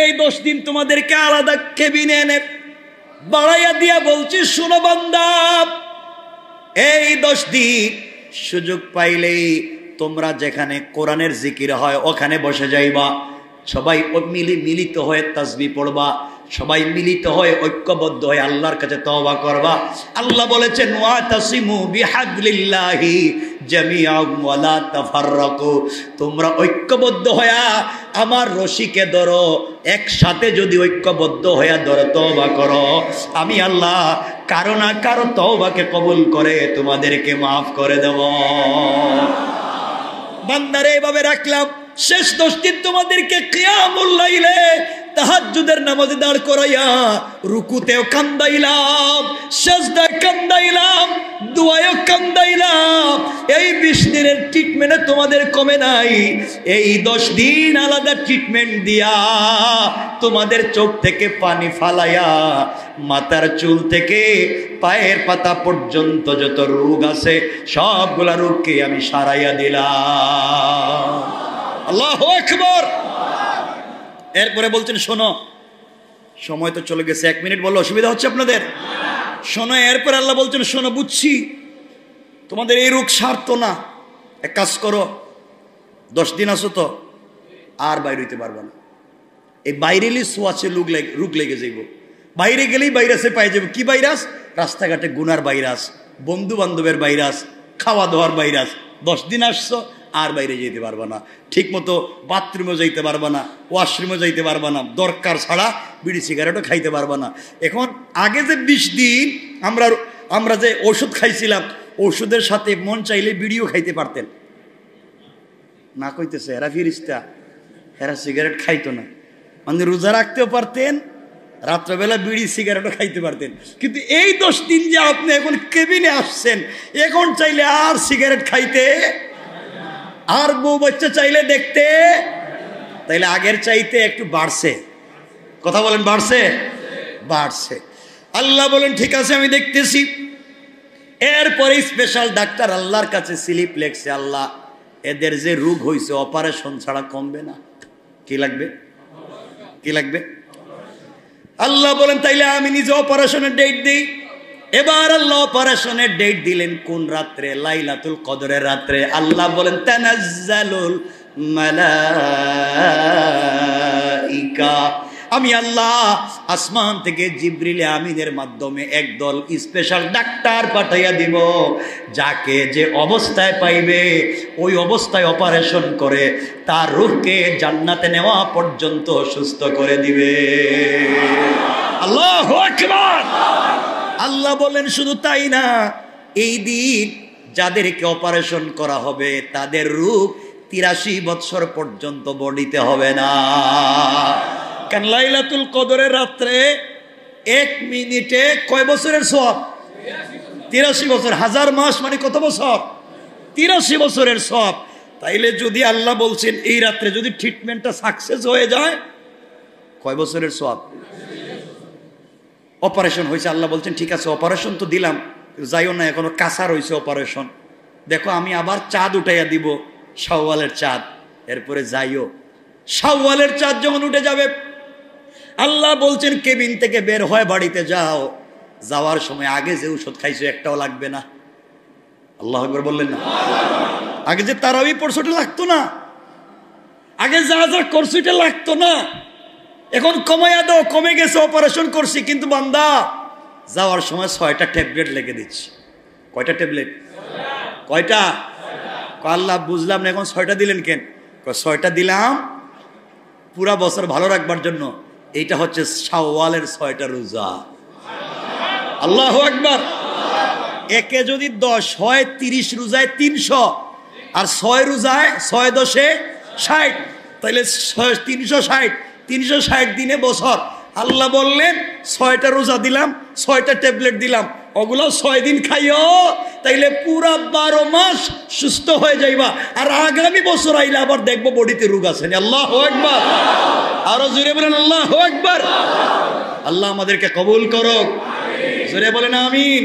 এই 10 দিন তোমাদেরকে আলাদা কেবিনে এনে বাড়াইয়া দিয়া বলছি শোনো বান্দা, এই 10 দিন সুযোগ পাইলেই তোমরা যেখানে কোরআনের জিকির হয় ওখানে বসে যাইবা, সবাই মিলিত হয়ে তাসবিহ পড়বা, সবাই মিলিত হয়ে ঐক্যবদ্ধ হয়ে আল্লাহর কাছে তওবা করবা। আল্লাহ বলেছেন ওয়াতাসিমু বিহাবলিল্লাহি জামিআন ওয়া লা তাফাররাকু, তোমরা ঐক্যবদ্ধ হয়ে আমার রশিকে ধরো, একসাথে যদি ঐক্যবদ্ধ হয়ে ধরো তওবা করো, আমি আল্লাহ কারো না কারো তওবাকে কবুল করে তোমাদেরকে মাফ করে দেব। বান্দারে এভাবে রাখলাম। শেষ 10 দিন তোমাদেরকে কিয়ামুল লাইলে তাহাজ্জুদের নামাজে দাঁড় করাইয়া রুকুতেও কান্দাইলাম, সিজদায় কান্দাইলাম, দুআয়ও কান্দাইলাম। এই 20 দিনের ট্রিটমেন্টে তোমাদের কমে নাই, এই 10 দিন আলাদা ট্রিটমেন্ট দিয়া তোমাদের চোখ থেকে পানি ফালাইয়া মাথার চুল থেকে পায়ের পাতা পর্যন্ত যত রোগ আছে সবগুলা রোগকে আমি সারাইয়া দিলাম। আল্লাহু আকবার। এরপরে বলছেন শোনো, সময় তো চলে গেছে, 1 মিনিট বললে অসুবিধা হচ্ছে আপনাদের? শোনো, এরপরে আল্লাহ বলছেন শোনো, বুঝছি তোমাদের এই রোগ সারতো না, এক কাজ করো, 10 দিন আসো তো আর বাইরে হইতে পারবে না। এই বাইরেলি সোয়াচে রোগ লেগে যাইব, বাইরে গেলেই ভাইরাসে পাই যাবে। কি ভাইরাস? রাস্তাঘাটে গুনার ভাইরাস, বন্ধু বান্ধবের ভাইরাস, খাওয়া দাওয়ার ভাইরাস। 10 দিন আসছো আর বাইরে যেতে পারবা না, ঠিক মতো বাথরুমে যাইতে পারবা না, ওয়াশরুমে যাইতে পারবা না, দরকার ছাড়া বিড়ি সিগারেটও খাইতে পারবা না। এখন আগে যে 20 দিন আমরা যে ওষুধ খাইছিলাম, ওষুধের সাথে মন চাইলে বিড়িও খাইতে পারতেন না। কইতেছে এরা ফিরিস্তা, এরা সিগারেট খাইতো না, মানে রোজা রাখতেও পারতেন, রাত্রবেলা বিড়ি সিগারেটও খাইতে পারতেন। কিন্তু এই 10 দিন যে আপনি এখন কেবিনে আসছেন, এখন চাইলে আর সিগারেট খাইতে, আর বউ বাচ্চা চাইলে দেখতে, তাইলে আগের চাইতে একটু বাড়ছে। কথা বলেন, বাড়ছে? বাড়ছে। আল্লাহ বলেন ঠিক আছে আমি দেখতেছি। এরপরে স্পেশাল ডাক্তার আল্লাহর কাছে স্লিপ লেখছে, আল্লাহ এদের যে রোগ হয়েছে অপারেশন ছাড়া কমবে না, কি লাগবে? কি লাগবে? আল্লাহ বলেন তাইলে আমি নিজে অপারেশনের ডেট দিই। এবার আল্লাহ অপারেশনের ডেট দিলেন কোন রাত্রে? লাইলাতুল কদরের রাত্রে। আল্লাহ বলেন তানাজ্জালুল মালাইকা, আমি আল্লাহ আসমান থেকে জিবরিল আমিনের মাধ্যমে একদল স্পেশাল ডাক্তার পাঠাইয়া দিব, যাকে যে অবস্থায় পাইবে ওই অবস্থায় অপারেশন করে তার রূহকে জান্নাতে নেওয়া পর্যন্ত সুস্থ করে দিবে। আল্লাহু আকবার। আল্লাহ বলেন শুধু তাই না, এই দিন যাদেরকে অপারেশন করা হবে তাদের রূপ 83 বছর পর্যন্ত বডিতে হবে না। কারণ লাইলাতুল কদরের রাত্রে 1 মিনিটে কয় বছরের সওয়াব? 83 বছর। 1000 মাস মানে কত বছর? 83 বছরের সওয়াব। তাইলে যদি আল্লাহ বলছেন এই রাত্রে যদি ট্রিটমেন্টটা সাকসেস হয়ে যায়, কয় বছরের সওয়াব? অপারেশন হয়েছে, আল্লাহ বলছেন ঠিক আছে অপারেশন তো দিলাম, যাইও না এখনো কাঁচা রয়েছে অপারেশন, দেখো আমি আবার চাঁদ উঠাইয়া দিব, শাওয়ালের চাঁদ, এরপরে যাইও। শাওয়ালের চাঁদ যখন উঠে যাবে আল্লাহ বলছেন কেবিন থেকে বের হয় বাড়িতে যাও, যাওয়ার সময় আগে যে ঔষধ খাইছো একটাও লাগবে না। আল্লাহু আকবার বললেন না? আগে যে তারাবি পড়ছো এটা লাগতো না, আগে যা যা করছো এটা লাগতো না, এখন কমাইয়া দাও, কমে গেছে অপারেশন করছি, কিন্তু বান্দা যাওয়ার সময় 6টা ট্যাবলেট লেগে দিচ্ছি। কয়টা ট্যাবলেট? কয়টা? আল্লাহ বুঝলাম না, এখন 6টা দিলেন কেন? 6টা দিলাম পুরা বছর ভালো রাখবার জন্য। এইটা হচ্ছে শাওয়ালের 6টা রোজা। আল্লাহু আকবার। একে যদি 10 হয় 30 রোজায় 300, আর 6 রোজায় 6 10 60, তাহলে 360, 360 দিনে বছর। আল্লাহ বললেন 6টা রোজা দিলাম, 6টা ট্যাবলেট দিলাম, ওগুলো 6 দিন খাইও, তাইলে পুরা 12 মাস সুস্থ হয়ে যাইবা। আর আগামী বছর আইলে আবার দেখবো বডিতে রোগ আছে। আল্লাহু আকবার। আরো জোরে বলেন আল্লাহু আকবার। আল্লাহ আমাদেরকে কবুল করুক, জোরে বলেন আমিন।